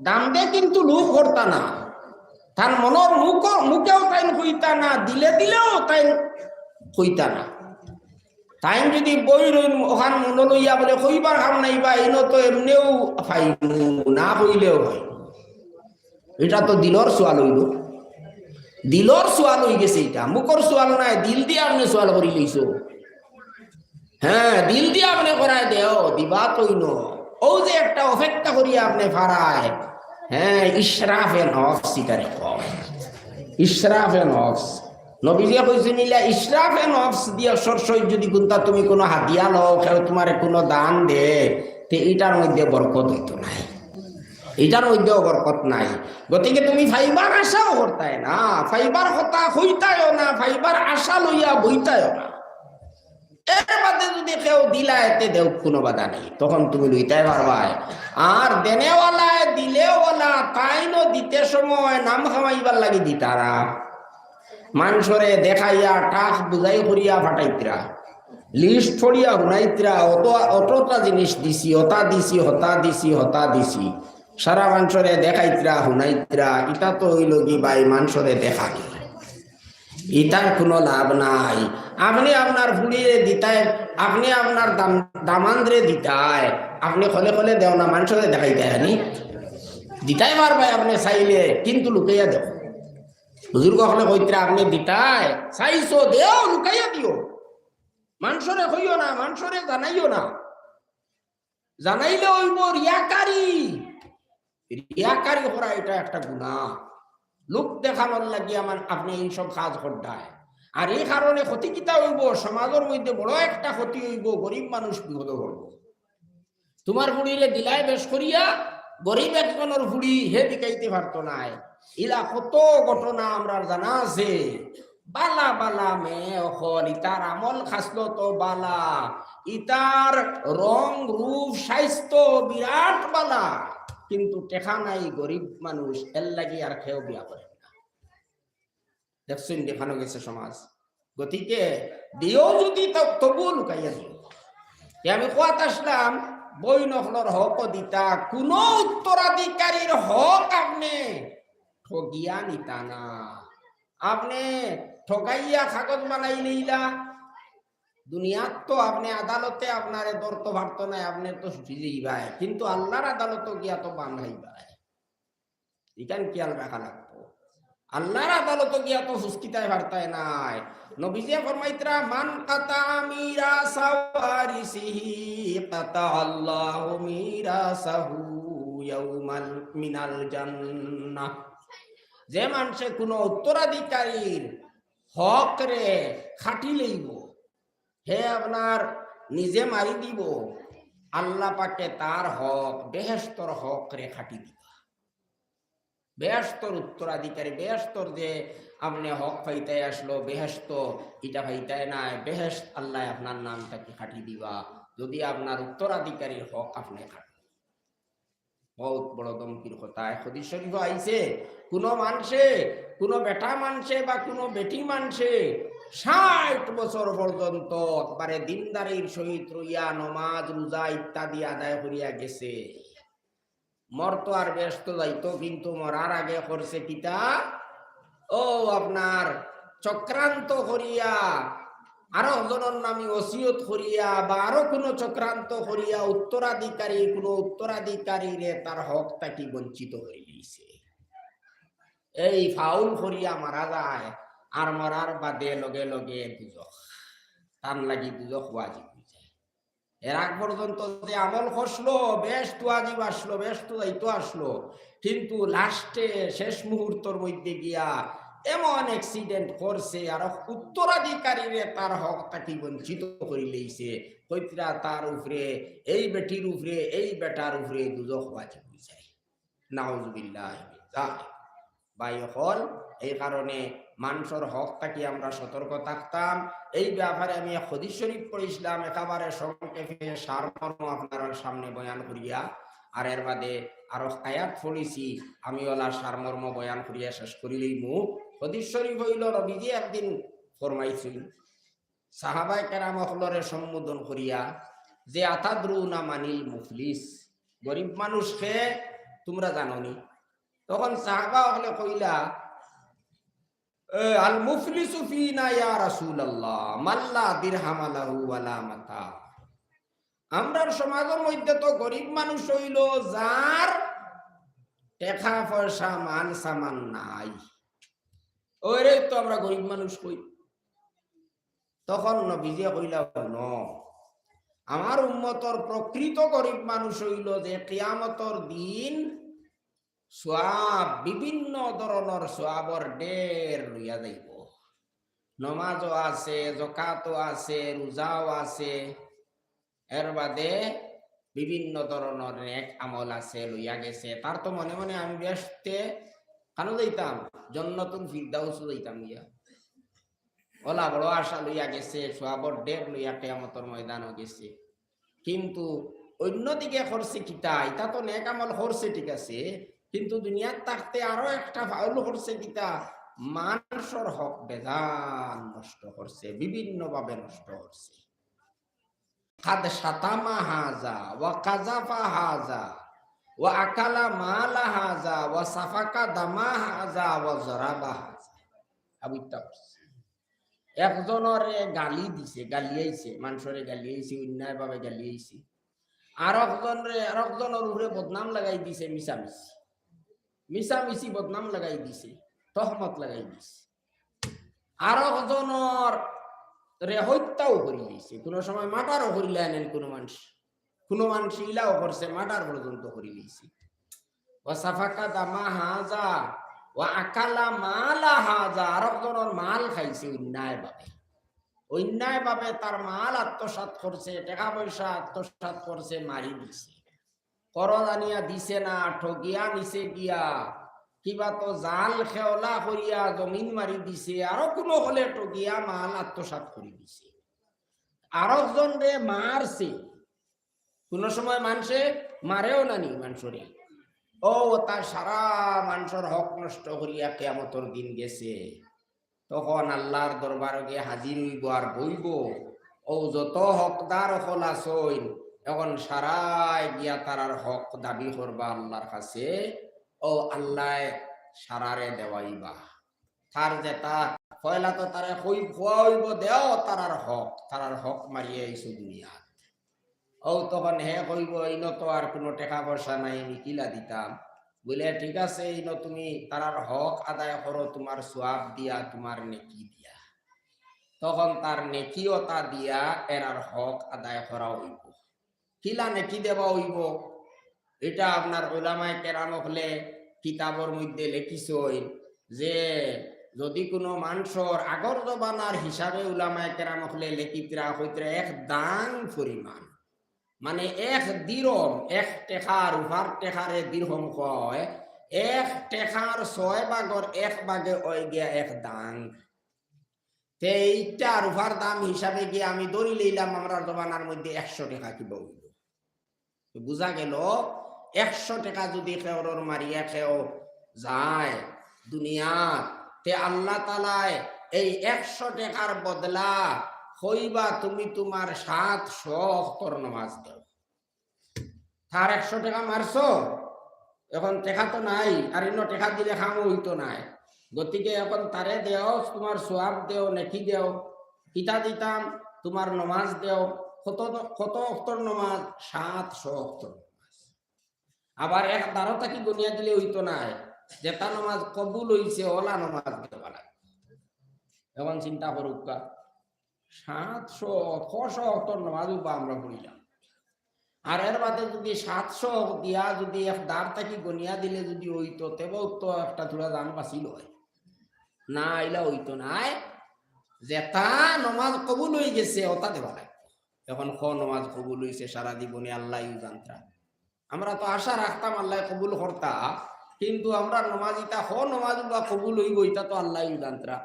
দাম দে, কিন্তু লোক করতা না, তার মনের মুখেও তাই কইতা না, দিলেও তাই কইতা না। তাই যদি বই রইন ওখান মনে লইয়া বলে কইবার কাম নাই বা এনো তো এমনিও পাইনু, না কইলেও হয়, এটা তো দিলর সোয়াল হইল, দিলর সোয়াল হয়ে গেছে, এটা মুখর সোয়াল নাই, দিল দিয়ে আপনি সোয়াল করি লইছো। হ্যাঁ, দিল দিয়ে আপনি করায় দেও, দিবা তৈন ও যে একটা অপেক্ষা করিয়া আপনি ফারায়। হ্যাঁ, ইশরাফে নফস, এটারে কম ইশরাফে নফস। নবীজিয়া কইছেন নিলা ইশরাফে নফস দিয়া সরসই যদি কোনটা তুমি কোনো হাদিয়া লও, কেউ তোমার কোনো দান দে, তে এটার মধ্যে বরকত হইতো নাই, এটার মধ্যেও বরকত নাই। গতিকে তুমি ফাইবার আশাও করতায় না, ফাইবার কথা হইতায়ও না, ফাইবার আশা লইয়া বইতায়ও না। এর বাদে যদি কেউ দিলা এতে দেও কোনো বাধা নেই, তখন তুমি লইতাই পারবাই। আর দেনেওয়ালায় দিলেওয়ালা তাইনও দিতে সময় নাম খামাইবার লাগি দিতারা, মানুষরে দেখাইয়া টাক বুঝাই করিয়া ফাটাইতরা, লিস্ট ফড়িয়া হুনাইতরা, অতটা জিনিস দিছি, হতা দিছি, হতা দিছি, হতা দিছি, সারা মানুষরে দেখাইতরা হুনাইতরা। এটা তো হইল কি ভাই, মানুষরে দেখা কি, ইটার কোনো লাভ নাই। আপনি আপনার ফুড়িয়ে দিতায়, আপনি আপনার দামান্দ্রে দিতায়, আপনি খলে খলে দেও না, মানুষরে দেখাইতে হানি দিতাই পারবাই আপনি চাইলে, কিন্তু লুকাইয়া দেও। বুজুর্গ হলে কইতরা আপনি দিতায় চাইছো দেও, লুকাইয়া দিও, মানুষরে কইও না, মানুষরে জানাইও না, জানাইলে হইব রিয়াকারি। রিয়াকারি করা এটা একটা গুনাহ, লোক দেখানোর লাগিয়া আপনি এইসব কাজ করতায়। আর এই কারণে ক্ষতি কিতা হইব, সমাজের মধ্যে বড় একটা ক্ষতি হইব, গরিব মানুষ বিপদ করব। তোমার ফুড়িলে দিলাই বেশ করিয়া, গরিব একজনের ফুড়ি হে বিকাইতে পারতো নাই। ইলা কত ঘটনা আমরা জানা আছে। বালা বালা মেয়ে অকল, ইতার আমল খাসলো তো বালা, ইতার রং রূপ স্বাস্থ্য বিরাট বালা, কিন্তু টেকা নাই, গরিব মানুষ, এর লাগি আর খেয়েও বিয়া করে না। দেখছেন দেখানো গেছে সমাজ। গতিকে দিও যদি তবুও লুকাইয়া দিও। আমি কোয়াত আসলাম, বই নকলর হক দিতা, কোন উত্তরাধিকারীর হক আপনি ঠগিয়া নিতা না। আপনি ঠগাইয়া কাগজ বানাই লইলা, দুনিয়াত তো আপনি আদালতে আপনারে ধরতে পারতো না, আপনি তো সুযোগই ভাই, কিন্তু আল্লাহর আদালত গিয়া তো বানাই ভাই, এখান খেয়াল রাখা লাগতো। আল্লাহর আদালত গিয়া তো হুস্কিতায় বার্তায় নাই। নবীজিয়া ফরমাইতরা মান কাতা মিরাসাও ওয়ারিসিহি কাতা আল্লাহু মিরাসাহু ইয়াউমাল মিনাল জান্নাহ। যে মানুষে কোনো উত্তরাধিকারীর হক রে খাটি লইব, হে আপনার নিজে মারি দিব, আল্লাহ পাকে তার হক, বেহেশতর হক রে খাটি দিব। বেহেশতর উত্তরাধিকারী, বেহেশতর যে আপনি হক পাইতে আসলো, বেহেশত এটা পাইতে নাই, বেহেশত আল্লাহ আপনার নামটাকে খাটি দিবা যদি আপনার উত্তরাধিকারীর হক আপনি খাটেন। বহুত বড় দমকির কথা। হাদিস শরীফ আইছে, কোনো মানুষে, কোনো বেটা মানুষে বা কোনো বেটি মানুষে 60 বছর পর্যন্ত একবারে দিনদারির সহিত রইয়া নমাজ রোজা ইত্যাদি আদায় করিয়া গেছে, মরতো আর ব্যস্ত যাইতো, কিন্তু মরার আগে করছে কিতা, ও আপনার চক্রান্ত করিয়া আরো জনের নামে ওসিয়ত করিয়া বা আরো কোনো চক্রান্ত করিয়া কোনো উত্তরাধিকারীরে তার হকটা কি বঞ্চিত হয়ে গেছে। এই ফাউল করিয়া মারা যায়, আর মরার বাদে লগে লগে দুজখ, তার লাগি দুজখ ওয়াজিব হয়ে যায়। এর আগ পর্যন্ত যে আমল খসলো, বেশ তো ওয়াজিব আসলো, বেশ তো দায়িত্ব আসলো, কিন্তু লাস্টে শেষ মুহূর্তের মধ্যে গিয়া এমন অ্যাক্সিডেন্ট করছে আর উত্তরাধিকারীরে তার হকটা কি বঞ্চিত করে লইছে, কইতরা তার উপরে, এই বেটির উপরে, এই বেটার উপরে দুজখ ওয়াজিব হয়ে যায়। নাউজুবিল্লাহ মিন যালিক। ভাই হল, এই কারণে মানুষের হকটা কি আমরা সতর্ক থাকতাম। এই ব্যাপারে আমি হাদিস শরীফ পড়েছিলাম, একেবারে সংক্ষেপে সারমর্ম আপনার সামনে বয়ান করিয়া, আর এর বাদে আরো আয়াত পড়েছি, আমি ওলা সারমর্ম বয়ান করিয়া শেষ করিলেই মুখ। হাদিস শরীফ হইল, নবীজি একদিন ফরমাইছিল সাহাবায়ে কেরাম হলরে সম্বোধন করিয়া যে, আতাদরুনা মানিল মুফলিস, গরিব মানুষকে তোমরা জানোনি? তখন সাহাবা হলে কইলা, আল মুফলিসু ফিনা ইয়া রাসূলুল্লাহ মাল্লা দিরহাম লাহু ওয়ালা মাতা। আমরার সমাজের মধ্যে তো গরিব মানুষ হইল যার টাকা পয়সা মান সামান নাই, ওরে তো আমরা গরিব মানুষ কই। তখন নবীজি কইলা, ন, আমার উম্মতর প্রকৃত গরিব মানুষ হইল যে কিয়ামতর দিন সোয়াব, বিভিন্ন ধরনের সোয়াবর ঢের লইয়া যাইব। নমাজও আছে, যাকাতও আছে, রোজাও আছে, এর বাদে বিভিন্ন ধরনের নেক আমল আছে, লইয়া গেছে। তার তো মনে মনে আমি ব্যস্তে কেন যাইতাম, জান্নাতুল ফিরদাউস যাইতাম গিয়া, ওলা বড় আশা লইয়া গেছে, সোয়াবর ঢের লইয়া কিয়ামতের ময়দানও গেছে। কিন্তু অন্যদিকে করছে কিতা, এটা তো নেক আমল করছে ঠিক আছে, কিন্তু দুনিয়ার থাকতে আরো একটা ফাউল করছে কিতা, মানুষের হক বেজান নষ্ট করছে, বিভিন্ন ভাবে নষ্ট করছে। কাদ শাতামা হাজা ওয়া কাযাফা হাজা ওয়া আকালা মালা হাজা ওয়া সাফাকা দামা হাজা ওয়া জরাবা হাজা। আবুইতা করছে, একজনের গালি দিছে, গালিয়াইছে, মানুষের গালিয়াইছে, অন্যায় ভাবে গালিয়াইছে, আর একজনের উপরে বদনাম লাগাই দিছে, মিশামিশি বদনাম লাগাই দিছে, তহমত লাগাই দিছে, আর একজনের হত্যাও করি দিছে, কোনো সময় মার্ডারও করিলে আনেন, কোনো মানুষ ইলাও করছে, মার্ডার পর্যন্ত করি দিছে। ও সাফাকা দামা হাজা ও আকালা মালা হাজা, আর একজনের মাল খাইছে অন্যায় ভাবে তার মাল আত্মসাৎ করছে, টাকা পয়সা আত্মসাৎ করছে, মারি দিছে, করজ আনিয়া দিছে না, ঠগিয়া নিছে গিয়া, কিবা তো জাল খেওলা করিয়া জমিন মারি দিছে, আরো কোনো হলে ঠগিয়া মাল আত্মসাৎ করে দিছে, আরো জন রে মারছে, কোন সময় মানুষে মারেও নানি মানুষরে, ও তার সারা মানুষের হক নষ্ট করিয়া কিয়ামতের দিন গেছে। তখন আল্লাহর দরবারে গিয়ে হাজির হইব আর বইব, ও যত হকদার হল আসইন, এখন সারাই গিয়া তারার হক দাবি করবা আল্লাহর কাছে, ও আল্লাহ সারারে দেওয়াইবা, তার যেটা পয়লা তো তারা খুয়াইব, দেও তারার হক মারিয়ে আইসু দুনিয়া। ও তখন হে কইব, ইন তো আর কোনো টাকা পয়সা নাই, আমি কিলা দিতাম, বলে ঠিক আছে, ইন তুমি তারার হক আদায় করো, তোমার সোয়াব দিয়া, তোমার নেকি দিয়া। তখন তার নেকিওতা দিয়া এরার হক আদায় করা হইব। কিলা নেকি দেওয়া হইব, এটা আপনার উলামায়ে কেরাম হলে কিতাবর মধ্যে লেখিছই যে, যদি কোনো মানুষের আগর জবানার হিসাবে উলামায়ে কেরাম হলে লেখিতরা হইতরা এক দান পরিমাণ, মানে এক দিরহম, এক টেকার উভার টেকারে দিরহম কয়, এক টেকার 6 ভাগের 1 ভাগে ওই গিয়া এক দান। এইটার উভার দাম হিসাবে গিয়ে আমি ধরি লইলাম আমরা জমানার মধ্যে 100 টাকা কিবা হইল। বুঝা গেল 100 টাকা যদি খেওর মারিয়া খেও যায় দুনিয়া, তে আল্লাহ তাআলায় এই 100 টাকার বদলা হইবা তুমি তোমার 700 ওয়াক্তের নামাজ দাও। তার 100 টাকা মারছো, এখন টেকা তো নাই, আর ইনো টেকা দিলে খামো হইতো নাই। গতিকে এখন তারে দেও, তোমার সোয়াব দেও, নেকি দেও, কিতা দিতাম তোমার নমাজ দেও। কত কত অক্তর নমাজ? 700 অক্তর। আবার এক দ্বারা কি গুনিয়া দিলে হইতো নাই, যেটা নমাজ কবুল হইছে ওলা নমাজ দেওয়া লাগে। এখন চিন্তা করুক, 700 অক্তর নমাজ বা আমরা পড়িলাম, আর এর বাদে যদি 700 দিয়া যদি এক দাঁড় থাকি গনিয়া দিলে যদি হইতো, তেবেও তো একটা থোড়া দান বাঁচিল হয় না, এলা হইতো নাই। যেটা নমাজ কবুল হয়ে গেছে ওটা দেওয়া লাগে। এখন নমাজ কবুল হয়েছে সারা জীবনে আল্লাহ জানতা। আমরা তো আশা রাখতাম আল্লাহ কবুল করতা, কিন্তু আমরা নমাজিটা নমাজ বা কবুল হইব এটা তো আল্লাহ জানতা।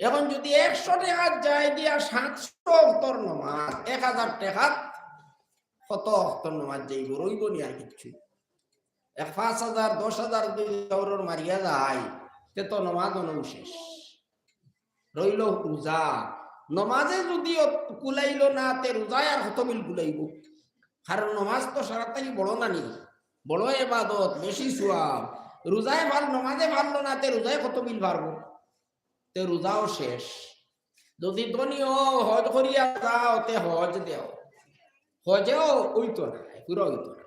এখন যদি 100 টাকা যায় দিয়া 700 অক্তর নমাজ, 1000 টাকা কত অক্তর নমাজ যাইব, রইব নি আর কিচ্ছু। 5,000 10,000 মারিয়া যায়, তে তো নমাজ শেষ রইল। রোজা নমাজে যদি কুলাইল না, তে রোজায় আর কত মিল কুলাইব? কারণ নমাজ তো সারাতারি বড় নানি, বড় এবাদত, বেশি সোয়াব। রোজায় ভাল, নমাজে ভালো না, তে রোজায় কত মিল পারবো? তে রোজাও শেষ। যদি ধনীয় হজ করিয়া যাও, তে হজ দেও, হজেও ওইতো না, পুরো ওইতো না।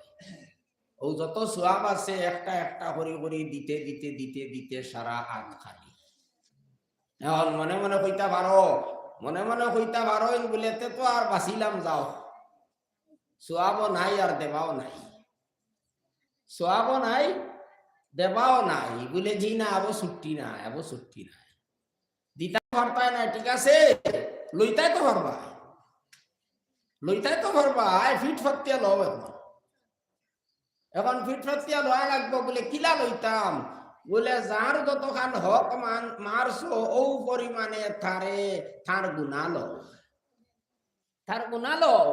ও যত সোয়াব আছে একটা একটা করে করে দিতে দিতে দিতে দিতে সারা হাত খালি। এখন মনে মনে কইতা পারো, মনে মনে কইতা পারো বলেতে তো আর বাঁচিলাম যাও, সোয়াবও নাই আর দেবাও নাই, সোয়াবও নাই দেবাও নাই, বলে জি না আবো ছুটি না, আবো ছুটি নাই, দিতে পারতাই না। ঠিক আছে, লইতাই তো পারবা, লইতাই তো পারবা, ফিট ফতিয়া লও। এখন ফিট ফতিয়া লওয়া লাগবো বলে কিলা লইতাম, বলে যার যতখান হক মারছো ও পরিমাণে তার গুণা লও, তার গুণা লও।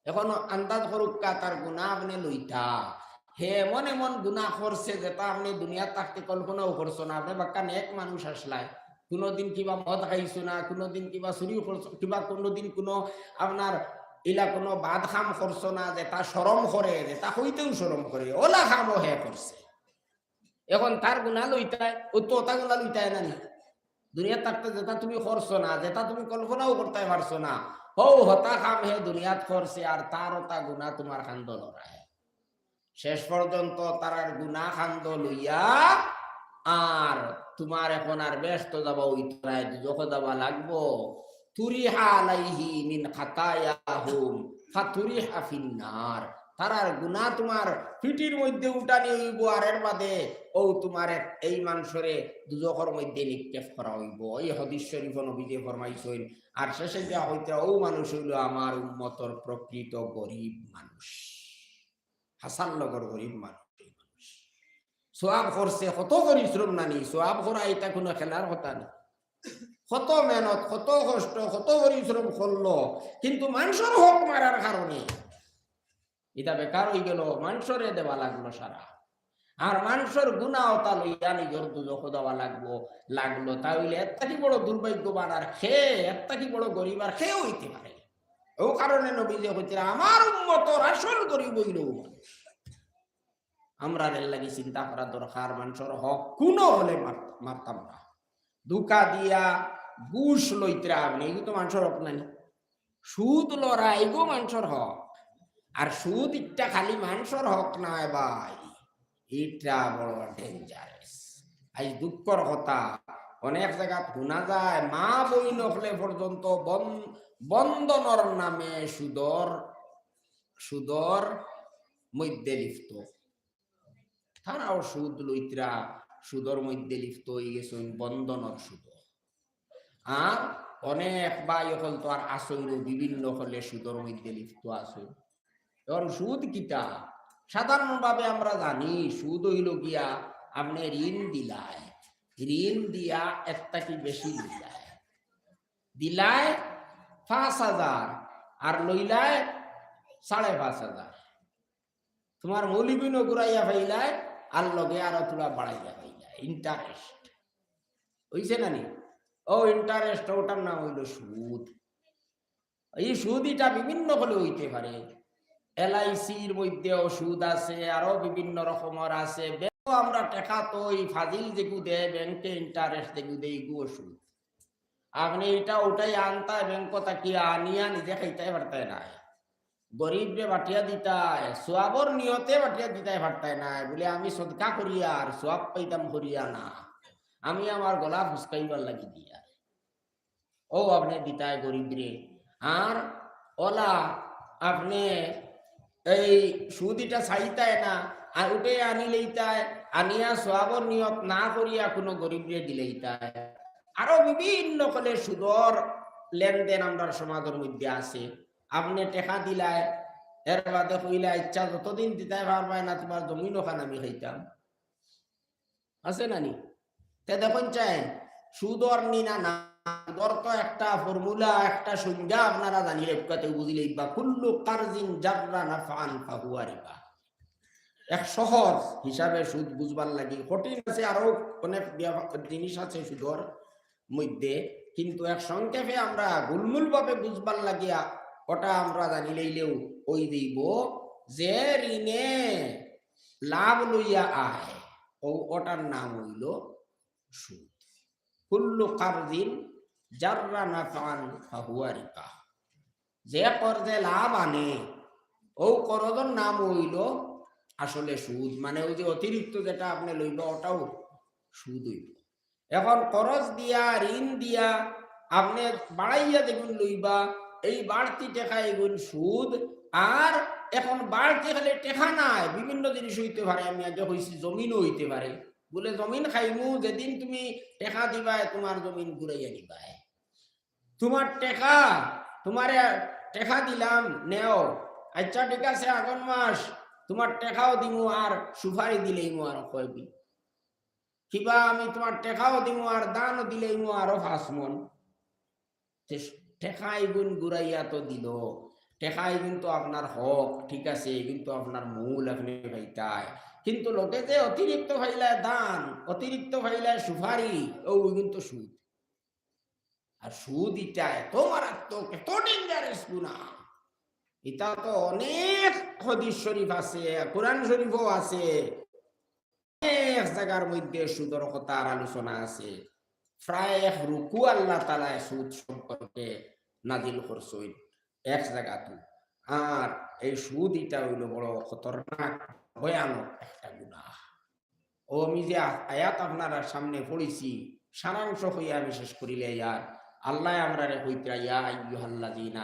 এখন আন্দাজ করুকা তার গুণা আপনি লইতা, হে মনে মন গুণা করছে যেটা আপনি দুনিয়া থাকতে কল্পনাও করছো না। আপনি বাক্কা নেক মানুষ আসলায়, কোনোদিন কিবা মদ খাইছো না, কোনোদিন কিবা চুরি করছো, কিবা কোনোদিন কোনো আপনার ইলা কোনো বাদ খাম করছো না, যেটা শরম করে, যেটা হইতেও শরম করে, ওলা খামও হে করছে। এখন তার গুণা লইতায়, ও তো ওটা গুণা লইতায় না, দুনিয়া থাকতে যেটা তুমি করছো না, যেটা তুমি কল্পনাও করতে পারছো না, হতা খাম হে দুনিয়াত করছে, আর তার ওটা গুণা তোমার খান্দ লড়ায়। শেষ পর্যন্ত তার গুণা খান্দ লইয়া আর তোমার এখন আর ব্যস্ত যাবা, ওই তরায় দুজখ যাবা লাগবো। তুরিহা আলাইহি মিন খাতায়াহুম ফাতুরিহা ফিন্নার। তারার গুণা তোমার পিঠির মধ্যে উঠানি হইব, আর এর বাদে ও তোমার এই মানুষরে দুজখের মধ্যে নিক্ষেপ করা হইব। এই হাদিস শরীফ নবীজি ফরমাইছেন। আর শেষে যা হইতে ও মানুষ হইল আমার উম্মতর প্রকৃত গরিব মানুষ, হাসান লগর গরিব মানুষ। সোয়াব করছে, কত পরিশ্রম নানি, সোয়াব করা এটা কোনো খেলার কথা না। কত মেহনত, কত কষ্ট, কত পরিশ্রম করলো, কিন্তু মানুষের হক মারার কারণে এটা বেকার হয়ে গেল, মানুষরে দেওয়া লাগলো সারা। আর মানুষের গুণা ওটা লইয়া নিজের দুজখ দেওয়া লাগলো, তাহলে একটা কি বড় দুর্ভাগ্যবান আর খেয়ে, একটা কি বড় গরিব আর খেয়ে হইতে পারে। ও কারণে নবীজি হইতে আমার উম্মতর আসল গরিব হইল মানুষ। আমরা লাগি চিন্তা করা দরকার, মানুষের হক কোনো হলে মারতাম না। ধোকা দিয়া ঘুষ লইতে আপনি, এগুলো তো মানুষের হক নাই। সুদ লড়া এগো মানুষের হক, আর সুদ ইটা খালি মানুষের হক নয় ভাই, এটা বড় ডেঞ্জারাস। আজ দুঃখর কথা, অনেক জায়গা শোনা যায় মা বই নকলে পর্যন্ত বন্ধনর নামে সুদর মধ্যে লিপ্ত। তারাও সুদ লইত্রা সুদর মধ্যে লিপ্ত হয়ে গেছেন, বন্ধনর সুদ। আর অনেক ভাই হল তো আর আসল বিভিন্ন হলে সুদর মধ্যে লিপ্ত আছে। এবার সুদ কিটা সাধারণভাবে আমরা জানি, সুদ হইল গিয়া আপনি ঋণ দিলায়, ঋণ দিয়া একটা কি বেশি দিলায় 5,000 আর লইলায় 5,500। তোমার মৌলিবিন ঘুরাইয়া পাইলায় আর লগে আরো তোরা বাড়াইয়া পাইলা ইন্টারেস্ট হইছে না নি? ও ইন্টারেস্ট, ওটার নাম হইল সুদ। এই সুদ এটা বিভিন্ন হলে হইতে পারে। LICর মধ্যেও সুদ আছে, আরো বিভিন্ন রকমের আছে। আমরা টাকা তো এই ফাজিল যেগু দেয় ব্যাংকে ইন্টারেস্ট যেগু দেয় এগুলো সুদ। আপনি এটা ওটাই আনতা ব্যাংক তাকি আনিয়া নিজে খাইতে পারতায় না, গরিবরে বাটিয়া দিতায়, সোয়াবর নিয়তে বাটিয়া দিতায় পারতায় না, বলে আমি সদকা করিয়া আর সোয়াব পাইতাম করিয়া না, আমি আমার গলা ফুসকাইবার লাগি দিয়া ও আপনি দিতায় গরিবরে। আর ওলা আপনি এই সুদিটা চাইতায় না, আর উঠে আনি লইতায়, আনিয়া সোয়াবর নিয়ত না করিয়া কোনো গরিবরে দিলেইতায়। আরো বিভিন্ন কলে সুদর লেনদেন আমরা সমাজের মধ্যে আছে। আপনি টেকা দিলায়, এর বাদে কইলা ইচ্ছা যতদিন দিতে পারবাই না তোমার জমিন ওখানে আমি খাইতাম, আছে নানি? তে দেখুন চাই সুদর নিনা না, সুদর তো একটা ফর্মুলা, একটা সংজ্ঞা আপনারা জানিলে বুঝিলেই বা কুল্লু কারজিন জাররা নাফআন ফাহুয়া রিবা। এক সহজ হিসাবে সুদ বুঝবার লাগি, কঠিন আছে আরো অনেক জিনিস আছে সুদর মধ্যে, কিন্তু এক সংক্ষেপে আমরা গুলমুল ভাবে বুঝবার লাগিয়া ওটা আমরা জানিলেইলেও ওই দিব যে ঋণে লাভ লইয়া আয় ওটার নাম হইল সুদ। কুল্লু কারদিন জাররা নাফআন ফাহুয়া রিবা। যে কর্জে লাভ আনে ও করজের নাম হইল আসলে সুদ, মানে ওই যে অতিরিক্ত যেটা আপনি লইব ওটাও সুদ হইব। এখন খরচ দিয়া ঋণ দিয়া আপনি বাড়াইয়া দেখুন লইবা, এই বাড়তি টেকা এগুন সুদ। আর এখন বাড়তি খালি টেকা নাই, বিভিন্ন জিনিস হইতে পারে, আমি আগে হয়েছি জমিনও হইতে পারে, বলে জমিন খাইমু, যেদিন তুমি টেকা দিবাই তোমার জমিন ঘুরাইয়া দিবাই, তোমার টেকা তোমার টেকা দিলাম নেও, আচ্ছা ঠিক আছে আগুন মাস তোমার টেকাও দিমু আর সুপারি দিলেই মু আর কয়বি, কিবা আমি তোমার টেকাও দিমু আর দানও দিলেই মু আরো 5 মন। টেকাই গুণ ঘুরাইয়া তো দিল, টেকাই কিন্তু আপনার হক, ঠিক আছে, কিন্তু আপনার মূল আপনি ভাইতায়, কিন্তু লোকে যে অতিরিক্ত ভাইলায় দান, অতিরিক্ত ভাইলায় সুপারি, ও কিন্তু সুদ। আর সুদ এটা এত মারাত্মক, এত ডেঞ্জারাস গুনাহ, এটা তো অনেক হাদিস শরীফ আছে, কোরআন শরীফও আছে, অনেক জায়গার মধ্যে সুদের কথার আলোচনা আছে। প্রায় এক রুকু আল্লাহ তাআলা সুদ সম্পর্কে নাজিল করছেন এক জায়গাতে। আর এই সুদ এটা হইল বড় খতরনাক ভয়ানক একটা গুনাহ। ও আমি যে আয়াত আপনারা সামনে পড়েছি সারাংশ হইয়া আমি শেষ করিলে ইয়ার আল্লাহ আমরা রে কইতা ইয়া আইয়ুহাল্লাযিনা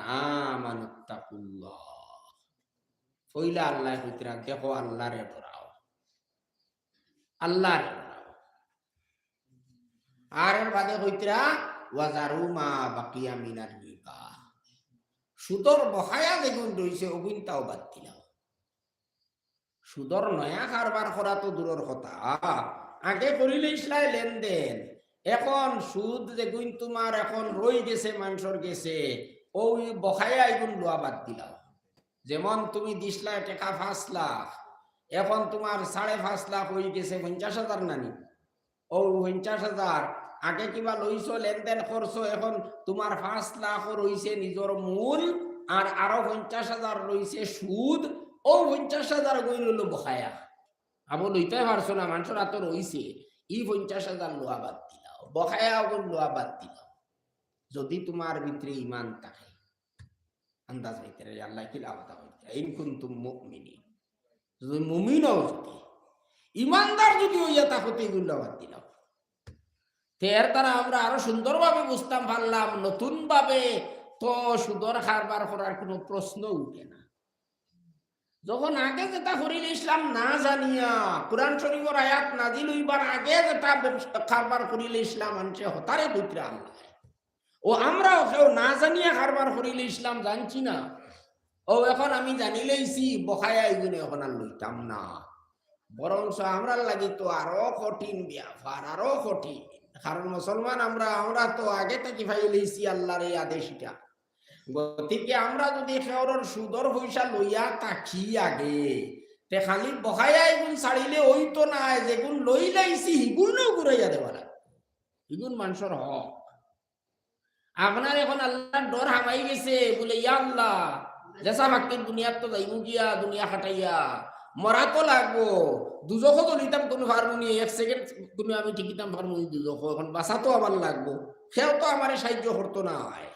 আমানুত্তাকুল্লাহ, কইলা আল্লাহ কইতা দেখো আল্লাহরে ডরাও, আল্লাহরে ডরাও। আর এর বাদে কইতা ওয়াজারু মা বাকিয়া মিনার রিবা, সুদর বহায়া যেগুন রইছে ওগুনটাও বাদ দিলাও। সুদর নয়া কারবার করা তো দূরের কথা, আগে করিলে ইসলাই লেনদেন, এখন সুদ যেগুন তোমার এখন রই গেছে মানুষের গেছে, ওই বহায়া এগুন লোয়া বাদ দিলাও। যেমন তুমি দিসলাই টাকা 5 লাখ, এখন তোমার 5.5 লাখ হয়ে গেছে 50,000 নানি, ও 50,000 আগে কিবা লইছ লেনদেন করছো, এখন তোমার 5 লাখ রইছে নিজের মূল, আর আরো 50,000 রইছে সুদ, ও 50,000 গই রইল বহায়া, আবো লইতে পারছো না, মানুষের হাতে রইছে, ই 50,000 লোয়া বাদ দিলাও, বহায়া ওগুলো লোয়া বাদ দিলাও। যদি তোমার ভিতরে ইমান থাকে, আন্দাজ হইতে আল্লাহ কি লাভতা হইতে ইন কুনতুম মুমিনিন, যদি মুমিন হও, যদি ইমানদার যদি হইয়া তাকতে এগুলো বাদ দিলাম, এর দ্বারা আমরা আরো সুন্দরভাবে বুঝতাম পারলাম, নতুন ভাবে তো সুদর কারবার করার কোনো প্রশ্ন উঠে না। যখন আগে যেটা করিল ইসলাম না জানিয়া, কোরআন শরীফের আয়াত নাজিল হইবার আগে যেটা কারবার করিলে ইসলাম আনছে হতারে ভিতরে আল্লাহ, ও আমরাও কেউ না জানিয়া কারবার করিলে ইসলাম জানছি না, ও এখন আমি জানিলেইছি বহায়া এগুলো এখন আর লইতাম না, বরং আমরা লাগি তো আরো কঠিন ব্যাপার, আরো কঠিন। কারণ মুসলমান আমরা তো আগে থেকে ফাইলেছি আল্লাহর এই আদেশটা, গতিকে আমরা যদি কেউর সুদর পয়সা লইয়া তাকি আগে তে খালি বহায়া এগুন ছাড়িলে ওই তো নাই, যেগুন লই লাইছি হিগুনও ঘুরাইয়া দেওয়া লাগে, হিগুন মানুষের হক। আপনার এখন আল্লাহর ডর হামাই গেছে, বলে ইয়া আল্লাহ জেসা বাকি দুনিয়াত তো যাইমু গিয়া দুনিয়া খাটাইয়া মরা তো লাগবো দুজখ তো নিতাম কোনো হারমোনি এক সেকেন্ড তুমি আমি টিকিতাম হারমোনি দুজখ এখন বাসা তো আমার লাগবো সেও তো আমার সাহায্য করতো না হয়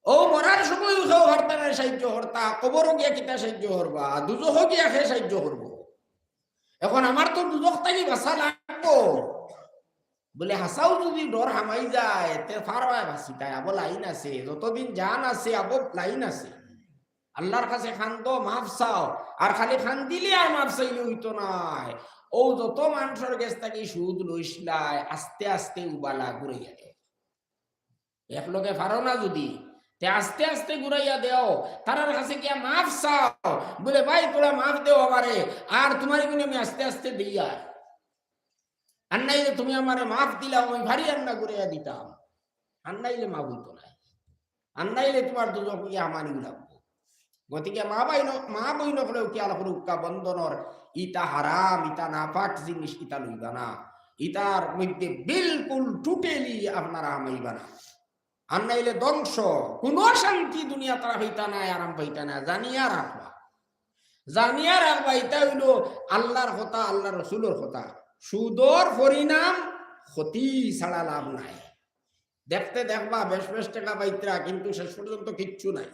ও মরার সময় সেও হরতা না সাহায্য হরতা কবরও গিয়া কিতা সাহায্য করবা দুজখ গিয়া খেয়ে সাহায্য করবো এখন আমার তো দুজখ তাই বাসা লাগবো বলে হাসাও যদি ডর হামাই যায় তে ফারবায় বাসি তাই আবো লাইন আছে যতদিন জান আছে আবো লাইন আছে আল্লাহর কাছে খান্দো মাফ চাও আর খালি খান দিলে আর মাফ চাইলে হইতো নাই ও যত মানুষের কাছ থেকে সুদ লইসলাই আস্তে আস্তে উবালা ঘুরাইয়া দেও এক লোকে পারো না যদি তে আস্তে আস্তে ঘুরাইয়া দেও তারার কাছে গিয়া মাফ চাও বলে ভাই তোরা মাফ দেও আমারে আর তোমার এখানে আমি আস্তে আস্তে দিয়া আর নাইলে তুমি আমারে মাফ দিলাম আমি ভারী রান্না ঘুরাইয়া দিতাম আর নাইলে মাফ হইতো না আর নাইলে তোমার দুজন গিয়া আমানি লাগবো গতিকে মা বইন হলেও কি আল্লাহ রুক্কা বন্ধনর ইটা হারাম ইটা নাপাক জিনিস ইটা লইবা না ইটার মধ্যে বিলকুল টুটেলি আপনারা হামাইবা না আর নাইলে ধ্বংস কোন শান্তি দুনিয়া তারা হইতা নাই আরাম পাইতা না জানিয়া রাখবা এটা হইল আল্লাহর কথা আল্লাহ রসুলের কথা সুদর পরিণাম ক্ষতি ছাড়া লাভ নাই দেখতে দেখবা বেশ বেশ টাকা পাইতরা কিন্তু শেষ পর্যন্ত কিচ্ছু নাই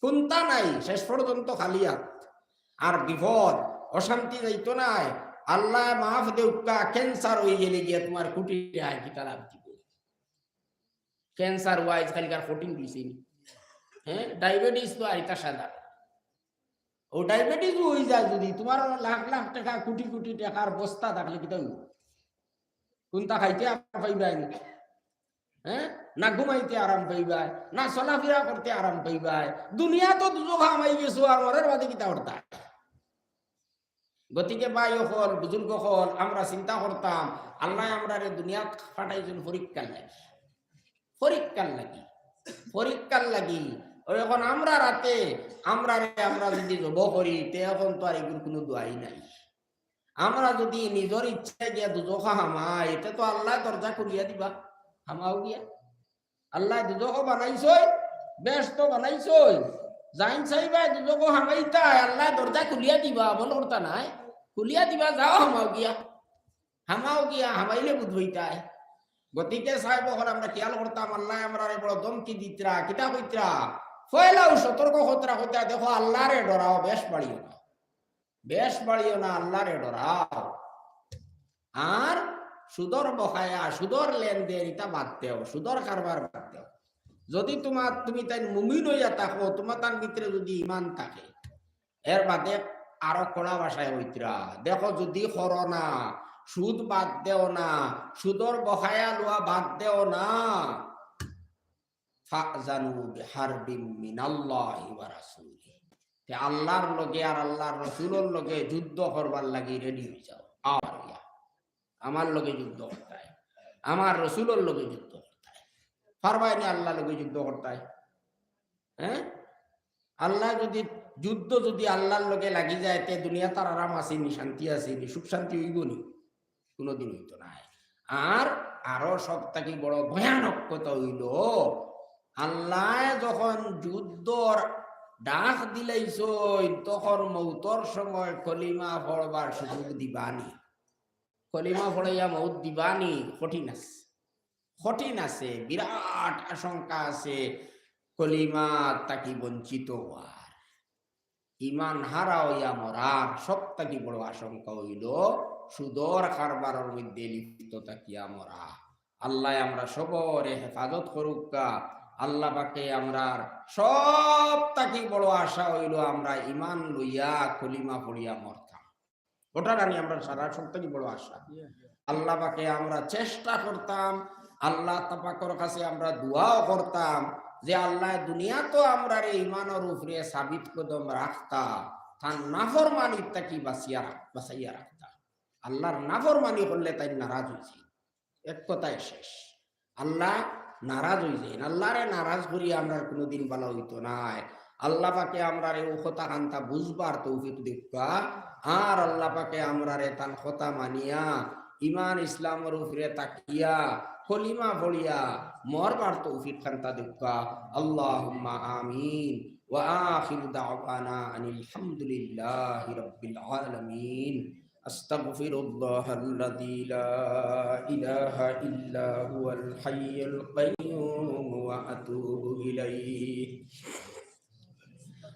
কোনটা নাই শেষ পর্যন্ত খালিয়াত আর বিপদ অশান্তি যাইতো নাই আল্লাহ মাফ দেউকা ক্যান্সার হয়ে গেলে গিয়ে তোমার কুটি আয় কিটা লাভ দিব ক্যান্সার ওয়াইজ খালিকার কঠিন দিছি হ্যাঁ ডায়াবেটিস তো আইতা সাদা ও ডায়াবেটিস হয়ে যায় যদি তোমার লাখ লাখ টাকা কোটি কোটি টাকার বস্তা থাকলে কিটা হইব কোনটা খাইতে পাইবাই হ্যাঁ না ঘুমাইতে আরাম পাইবাই না চলাফেরা করতে আরাম পাইবাই দুনিয়া তো দুজোগ হামাই গেছো আর মরের বাদে কিতা করতা গতিকে ভাই হল বুজুর্গ হল আমরা চিন্তা করতাম আল্লাহ আমরা দুনিয়া ফাটাইছেন পরীক্ষার লাগি এখন আমরা রাতে আমরা যদি জব করি তে এখন তো আর এগুলো কোনো দোয়াই নাই আমরা যদি নিজের ইচ্ছায় গিয়া দুজোগ হামাই এটা তো আল্লাহ দরজা খুলিয়া দিবা হামাও গিয়া আল্লাহ দুজক বানাইছই বেশ তো বানাইছই জাইন চাইবা দুজক হামাইতা আল্লাহ দরজা খুলিয়া দিবা মন করতা নাই খুলিয়া দিবা যাও হামাও গিয়া হামাইলে বুধ হইতাই গতিকে সাহেব আমরা খেয়াল করতাম আল্লাহ আমরা বড় দমকি দিতরা কিতা কইতরা ফয়লাও সতর্ক হতরা হইতা দেখো আল্লাহরে ডরাও বেশ বাড়িও না আল্লাহরে ডরাও আর সুদর বকায়া সুদর লেনদেন এটা বাদ দেও সুদর কারবার বাদ দেও যদি তুমি তাই মুমিন হইয়া থাকো তোমার তার ভিতরে যদি ইমান থাকে এর বাদে আরো কড়া ভাষায় হইতরা দেখো যদি করো না সুদ বাদ দেও না সুদর বকায়া লোয়া বাদ দেও না ফাজানু বিহারবিম মিনাল্লাহি ওয়া রাসূলিহি তে আল্লাহর লগে আর আল্লাহর রাসূলের লগে যুদ্ধ করবার লাগি রেডি হই যাও আর আমার লগে যুদ্ধ করতে হয় আমার রসুলের লগে যুদ্ধ করতে হয় ফারবাইনি আল্লাহ লগে যুদ্ধ করতে হয় হ্যাঁ আল্লাহ যদি যুদ্ধ যদি আল্লাহর লগে লাগি যায় তে দুনিয়া তার আরাম আসেনি শান্তি আসেনি সুখ শান্তি হইব নি কোনোদিন হইতো না আর আরো সব থেকে বড় ভয়ানক কথা হইল আল্লাহ যখন যুদ্ধর ডাক দিলাইছ তখন মৌতর সময় কলিমা পড়বার সুযোগ দিবানি কলিমা পড়াইয়া মৌত দিবানি কঠিন আছে বিরাট আশঙ্কা আছে কলিমা তাকি বঞ্চিত হওয়ার ইমান হারা হইয়া মরার সব তাকি বড় আশঙ্কা হইল সুদর কারবারের মধ্যে লিপ্ত তাকিয়া মরা আল্লাহ আমরা সবরে হেফাজত করুকা আল্লাহ পাকে আমরা সব তাকি বড় আশা হইল আমরা ইমান লইয়া কলিমা পড়িয়া মরতাম ওটা রানি আমরা সারা সপ্তাহে বড় আশা আল্লাহ পাকে আমরা চেষ্টা করতাম আল্লাহ পাকের কাছে আমরা দোয়াও করতাম যে আল্লাহ দুনিয়া তো আমরা রে ইমানের উপরে সাবিত কদম রাখতা তার নাফরমানি তাকি বাঁচাইয়া রাখতা আল্লাহর নাফরমানি করলে তাই নারাজ হয়েছে এক কথায় শেষ আল্লাহ নারাজ হয়েছে আল্লাহরে নারাজ করিয়া আমরা কোনোদিন বলা হইতো নাই আল্লাহ পাকে আমরা রে ও কথা কান্তা বুঝবার তৌফিক দেখা আর আল্লাহ পাকে আমরা রে তার কথা মানিয়া ইমান ইসলামের উপরে তাকিয়া কলিমা পড়িয়া মরবার তৌফিক কান্তা দেখা আল্লাহুম্মা আমিন wa akhiru da'wana anil hamdulillahi rabbil alamin. Astaghfirullahalladzi la ilaha illa huwal hayyul qayyum wa atubu ilaih.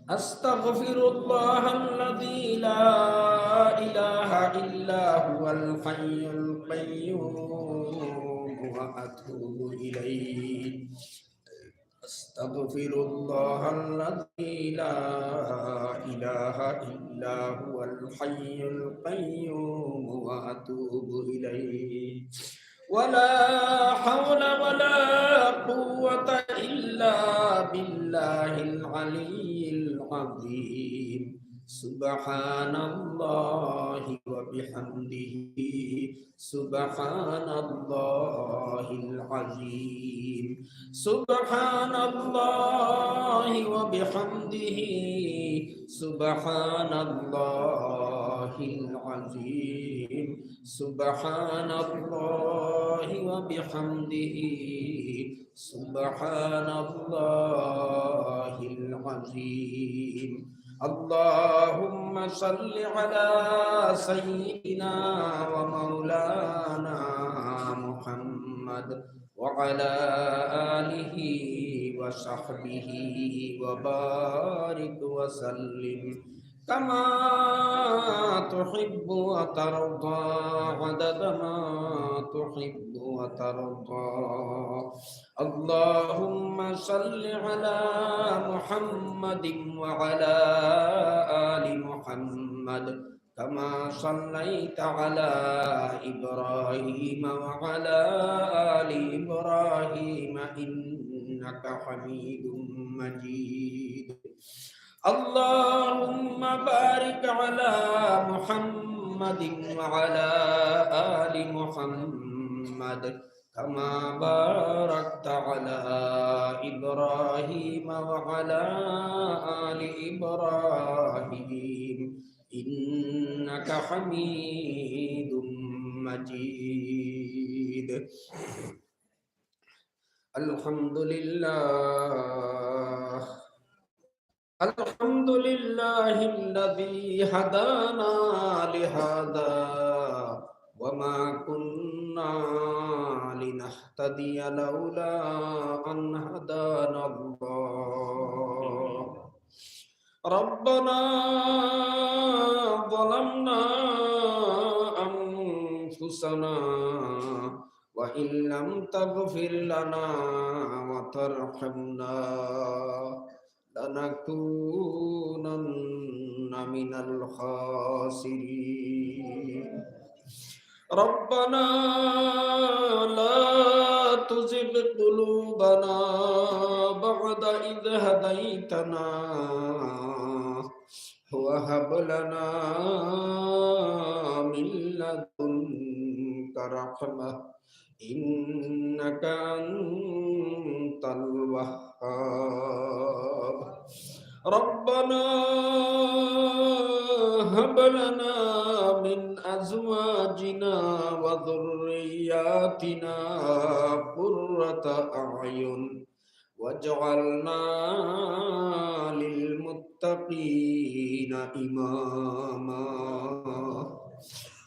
Astaghfirullahalladzi la ilaha illa huwal hayyul qayyum wa atubu ilaih. Astaghfirullahalladzi la ilaha illa huwal hayyul qayyum wa atubu ilaih. Wala hawla wala quwwata illa billahil aliyyil azim. Subhanallahi wa bihamdihi, subhanallahil azim. Subhanallahi wa bihamdihi, subhanallahil azim. Subhanallahi wa bihamdihi, subhanallahil azim. Allahumma salli ala sayyidina wa maulana Muhammad wa ala alihi wa sahbihi wa barik wa sallim kama tuhibbu wa tarda adada ma tuhibbu wa tarda. Allahumma salli ala Muhammadin wa ala ali Muhammad kama sallaita ala Ibrahim wa ala ali Ibrahim innaka Hamidum Majid. Allahumma barik ala Muhammadin wa ala ali Muhammad kama barakta ala Ibrahim wa ala ali Ibrahim innaka Hamidum Majid. Alhamdulillah. Alhamdulillahilladzi hadana lihada wa ma kunna linahtadiya laula an hadana Allah. Rabbana zalamna anfusana wa in lam taghfir lana wa tarhamna lanakunanna minal khasirin. Rabbana la tuzigh qulubana ba'da idh hadaitana wa hab lana min ladunka rahmah innaka antal wahhab. Rabbana hab lana min azwajina wa dhurriyyatina qurrata a'yun waj'alna lil muttaqina imama.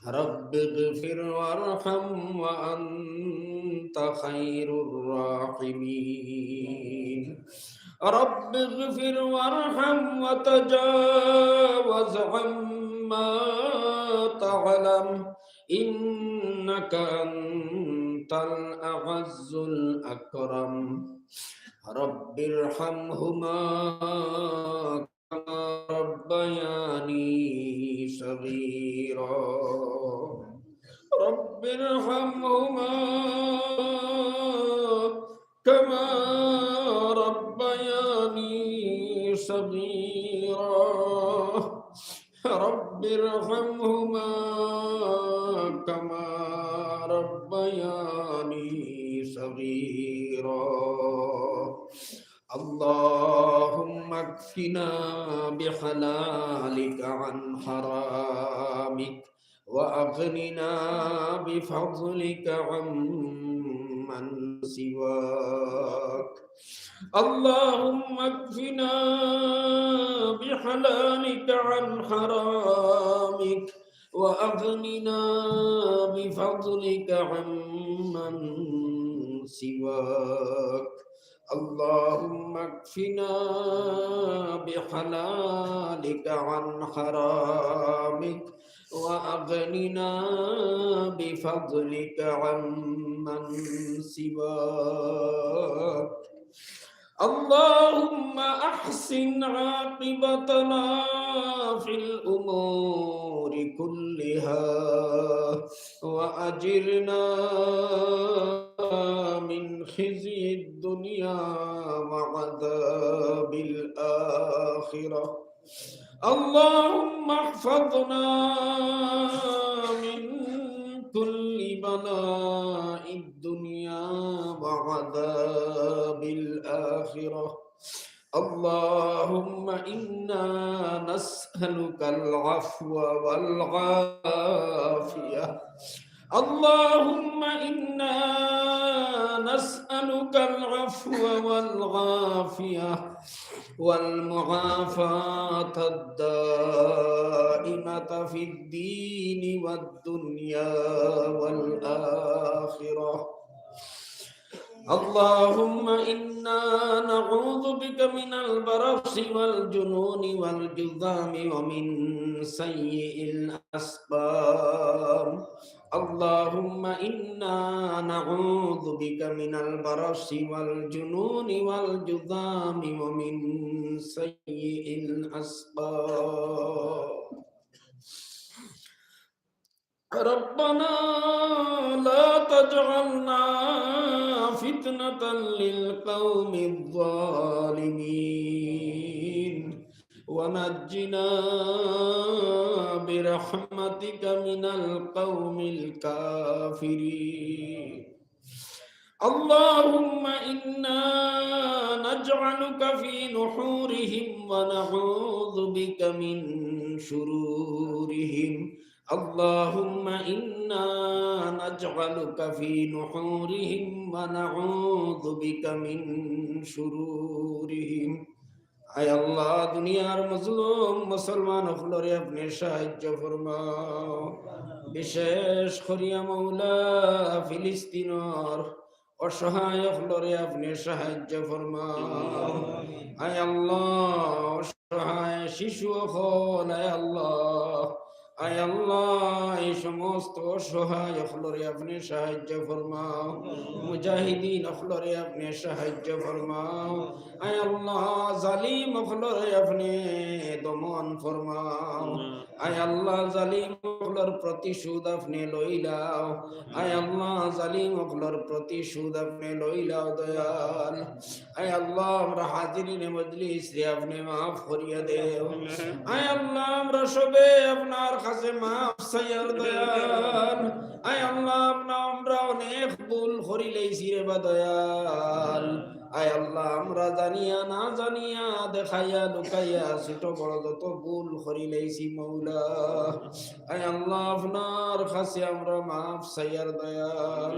Rabbighfir warham wa anta khairur rahimin. Rabbighfir warham wa tajawaz amma ta'lam innaka antal a'azzul akram. Rabbirhamhuma kama rabbayani saghira. Rabbirhamhuma kama rabbayani saghira. Rabbirhamhuma kama rabbayani saghira. Allahumma kfina bihalalika an haramik wa aghnina bifadlika من سواك اللهم اكفنا بحلالك عن حرامك وأغننا بفضلك عمن سواك اللهم اكفنا بحلالك عن حرامك وأغننا بفضلك عمن سواك اللهم أحسن عاقبتنا في الأمور كلها وأجرنا من خزي الدنيا وعذاب الآخرة اللهم احفظنا من كل بلاء الدنيا وعذاب الآخرة اللهم إنا نسألك العفو والعافية اللهم إنا نسألك العفو والعافية والمعافاة الدائمة في الدين والدنيا والآخرة اللهم إنا نعوذ بك من البرص والجنون والجذام ومن سيء الأسقام اللهم إنا نعوذ بك من البرص والجنون والجذام ومن سيء الأسقام ربنا لا تجعلنا فتنة للقوم الظالمين ونجنا برحمتك من القوم الكافرين اللهم إنا نجعلك في نحورهم ونعوذ بك من شرورهم اللهم إنا نجعلك في نحورهم ونعوذ بك من شرورهم আয় আল্লাহ দুনিয়ার মজলুম মুসলমান হলরে আপনি সাহায্য ফরমাও বিশেষ করিয়া মৌলা ফিলিস্তিনের অসহায় হলরে আপনি সাহায্য ফরমাও আয় আল্লাহ অসহায় শিশু হল আয় আল্লাহ আয় আল্লাহ এই সমস্ত অসহায় হলরে আপনি সাহায্য ফরমাও মুজাহিদিন হলরে আপনি সাহায্য ফরমাও আয় আল্লাহ জালিম হলরে আপনি দমন ফরমাও আয় আল্লাহ জালিম হলর প্রতিশোধ আপনি লইলাও আয় আল্লাহ জালিম হলর প্রতিশোধ আপনি লইলাও দয়াল আয় আল্লাহ আমরা হাজিরিন মজলিস রে আপনি মাফ করিয়া দেও আয় আল্লাহ আমরা সবে আপনার কাছে মাফ চাইয়ার দয়াল আয় আল্লাহ আমরা অনেক ভুল করি লইছি রে বা দয়াল আয় আল্লাহ আমরা জানিয়া না জানিয়া দেখাইয়া লুকাইয়া ছোট বড় যত ভুল করি লইছি মৌলা আয় আল্লাহ আপনার কাছে আমরা মাফ চাইয়ার দয়াল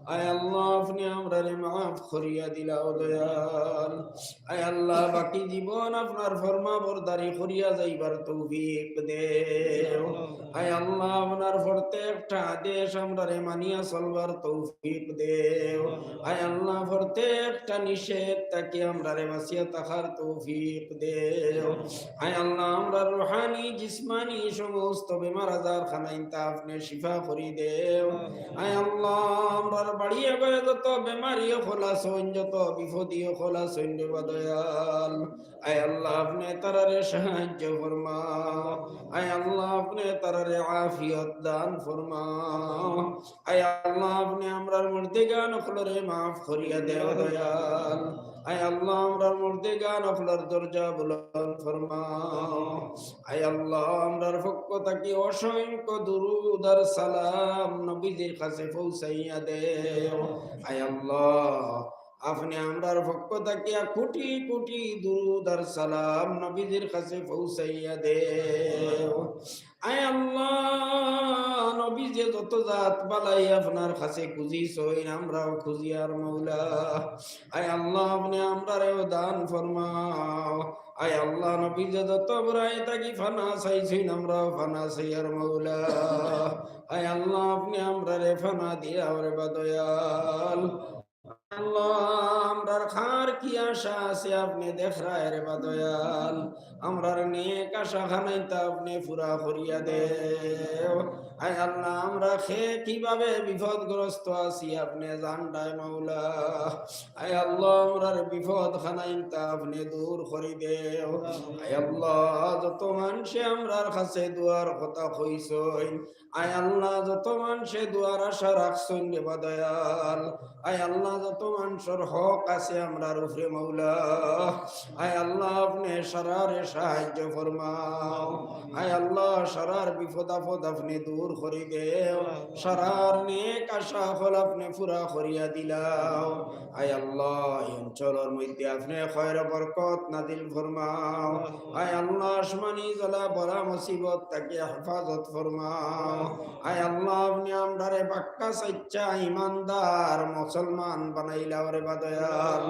আয় আল্লাহ আপনি আমরা মাফ করিয়া দিলাও দয়াল আয় আল্লাহ বাকি জীবন আপনার ফরমা বরদারি করিয়া যাইবার তৌফিক দেও আয় আল্লাহ আপনার প্রত্যেকটা আদেশ আমরা মানিয়া চলবার তৌফিক দেও আয় আল্লাহ প্রত্যেকটা নিষেধ তাকে আমরা বাঁচিয়া থাকার তৌফিক দেও আয় আল্লাহ আমরা রুহানি জিসমানি সমস্ত বেমার আজার খানাইতা আপনি শিফা করি দেও আয় আল্লাহ আমরা বাড়িয়ে গয়ে যত বেমারিও খোলা সৈন্য যত বিপদীয় খোলা সৈন্য দয়াল আয় আল্লাহ আপনি তারারে সাহায্য ফরমাও আয় আল্লাহ আপনি তারারে আফিয়ত দান ফরমাও আয় আল্লাহ আপনি আমরার মুর্দেগান খলরে মাফ করিয়া দেও দয়াল আয় আল্লাহ আমরার মুর্দেগান খলর দরজা বুলন্দ ফরমাও আয় আল্লাহ আমরার পক্ষ থেকে অসংখ্য দুরূদ আর সালাম নবীজির কাছে পৌঁছাইয়া দেও আয় আল্লাহ আপনি আমরার পক্ষ থাকিয়া কোটি কোটি দুরুদ আর সালাম নবীজির কাছে পৌঁছাইয়া দেও। আয় আল্লাহ, নবী যে যত জাত বালাই আপনার কাছে খুঁজিছইন, আমরাও খুঁজি আর মৌলা। আয় আল্লাহ, আপনি আমরারেও দান ফরমাও। আয় আল্লাহ, নবী যে যত বড়াই থাকি ফানা চাইছইন, আমরাও ফানা চাই আর মৌলা। আয় আল্লাহ, আপনি আমরারে ফানা দিয়া ওরে দয়াল। আল্লাহ, আমরার খার কি আশা আছে আপনি দেখরায় রে বা দয়াল। আমরার নেক আশা খানাইতা আপনি পুরা করিয়া দেও। আয় আল্লাহ, আমরা খেয়ে কিভাবে বিপদগ্রস্ত আছি আপনি জানডায় মাওলা। আয় আল্লাহ, আমরার বিপদ খানাইতা আপনি দূর করি দেও। আয় আল্লাহ, যত মানুষে আমরার কাছে দুয়ার কথা কইছই, আয় আল্লাহ, যত মানুষে দুয়ার আশা রাখছইন রে বা দয়াল। আয় আল্লাহ, যত মানুষের হক আছে আমরার উপরে মৌলা। আয় আল্লাহ, আপনি সারারে সাহায্য ফরমাও। আয় আল্লাহ, সারার বিপদ আপদ আপনি দূর করি দেও। সারার নেক আশা ফল আপনি পুরা করিয়া দিলাও। আয় আল্লাহ, এই অঞ্চলের মধ্যে আপনি খয়র বরকত নাদিল ফরমাও। আয় আল্লাহ, আসমানি জ্বালা বড়া মুসিবত তাকে হেফাজত ফরমাও। আয় আল্লাহ, আপনি আমরারে পাক্কা সচ্চা ইমানদার মুসলমান বানাইলাও রে বা দয়াল।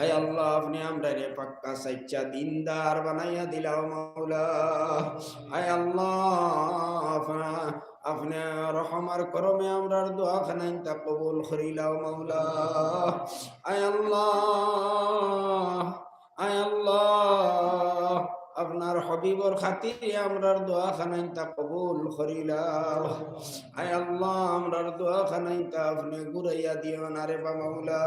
আয় আল্লাহ, আপনি আমরারে পাক্কা সচ্চা দিনদার বানাইয়া দিলাও মাওলা। আয় আল্লাহ, আপনি রহমার করমে আমরার দোয়া খানাইন তা কবুল করিলাও মাওলা। আয় আল্লাহ, আয় আল্লাহ, আপনার হবিবর খাতিরে আমরার দোয়া খানাইতা কবুল করিলাম। আয় আল্লাহ, আমরার দোয়া খানাইতা আপনি ঘুরাইয়া দিও না রে বা মাওলা।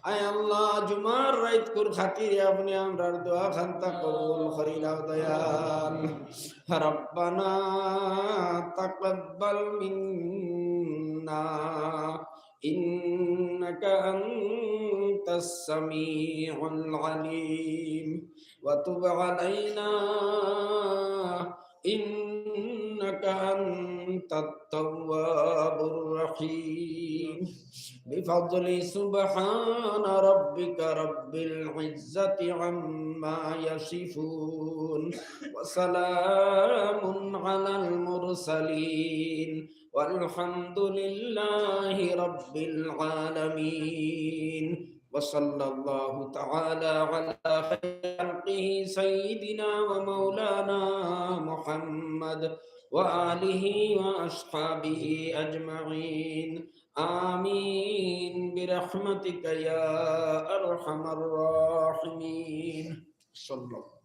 আয় আল্লাহ, জুমার রাত কুর খাতিরে আপনি আমরার দোয়া খানতা কবুল করিলাও দয়াল। রব্বানা তাকাব্বাল মিন্না ইন্নাকা আনতাস সামিউল আলিম وتب علينا إنك أنت التواب الرحيم بفضل سبحان ربك رب العزة عما يصفون وسلام على المرسلين والحمد لله رب العالمين وصلى الله تعالى على خلقه سيدنا ومولانا محمد وآله وأصحابه أجمعين آمين برحمتك يا أرحم الراحمين صلى الله.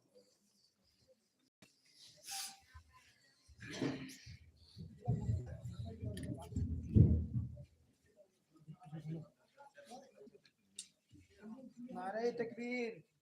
नारे तकबीर।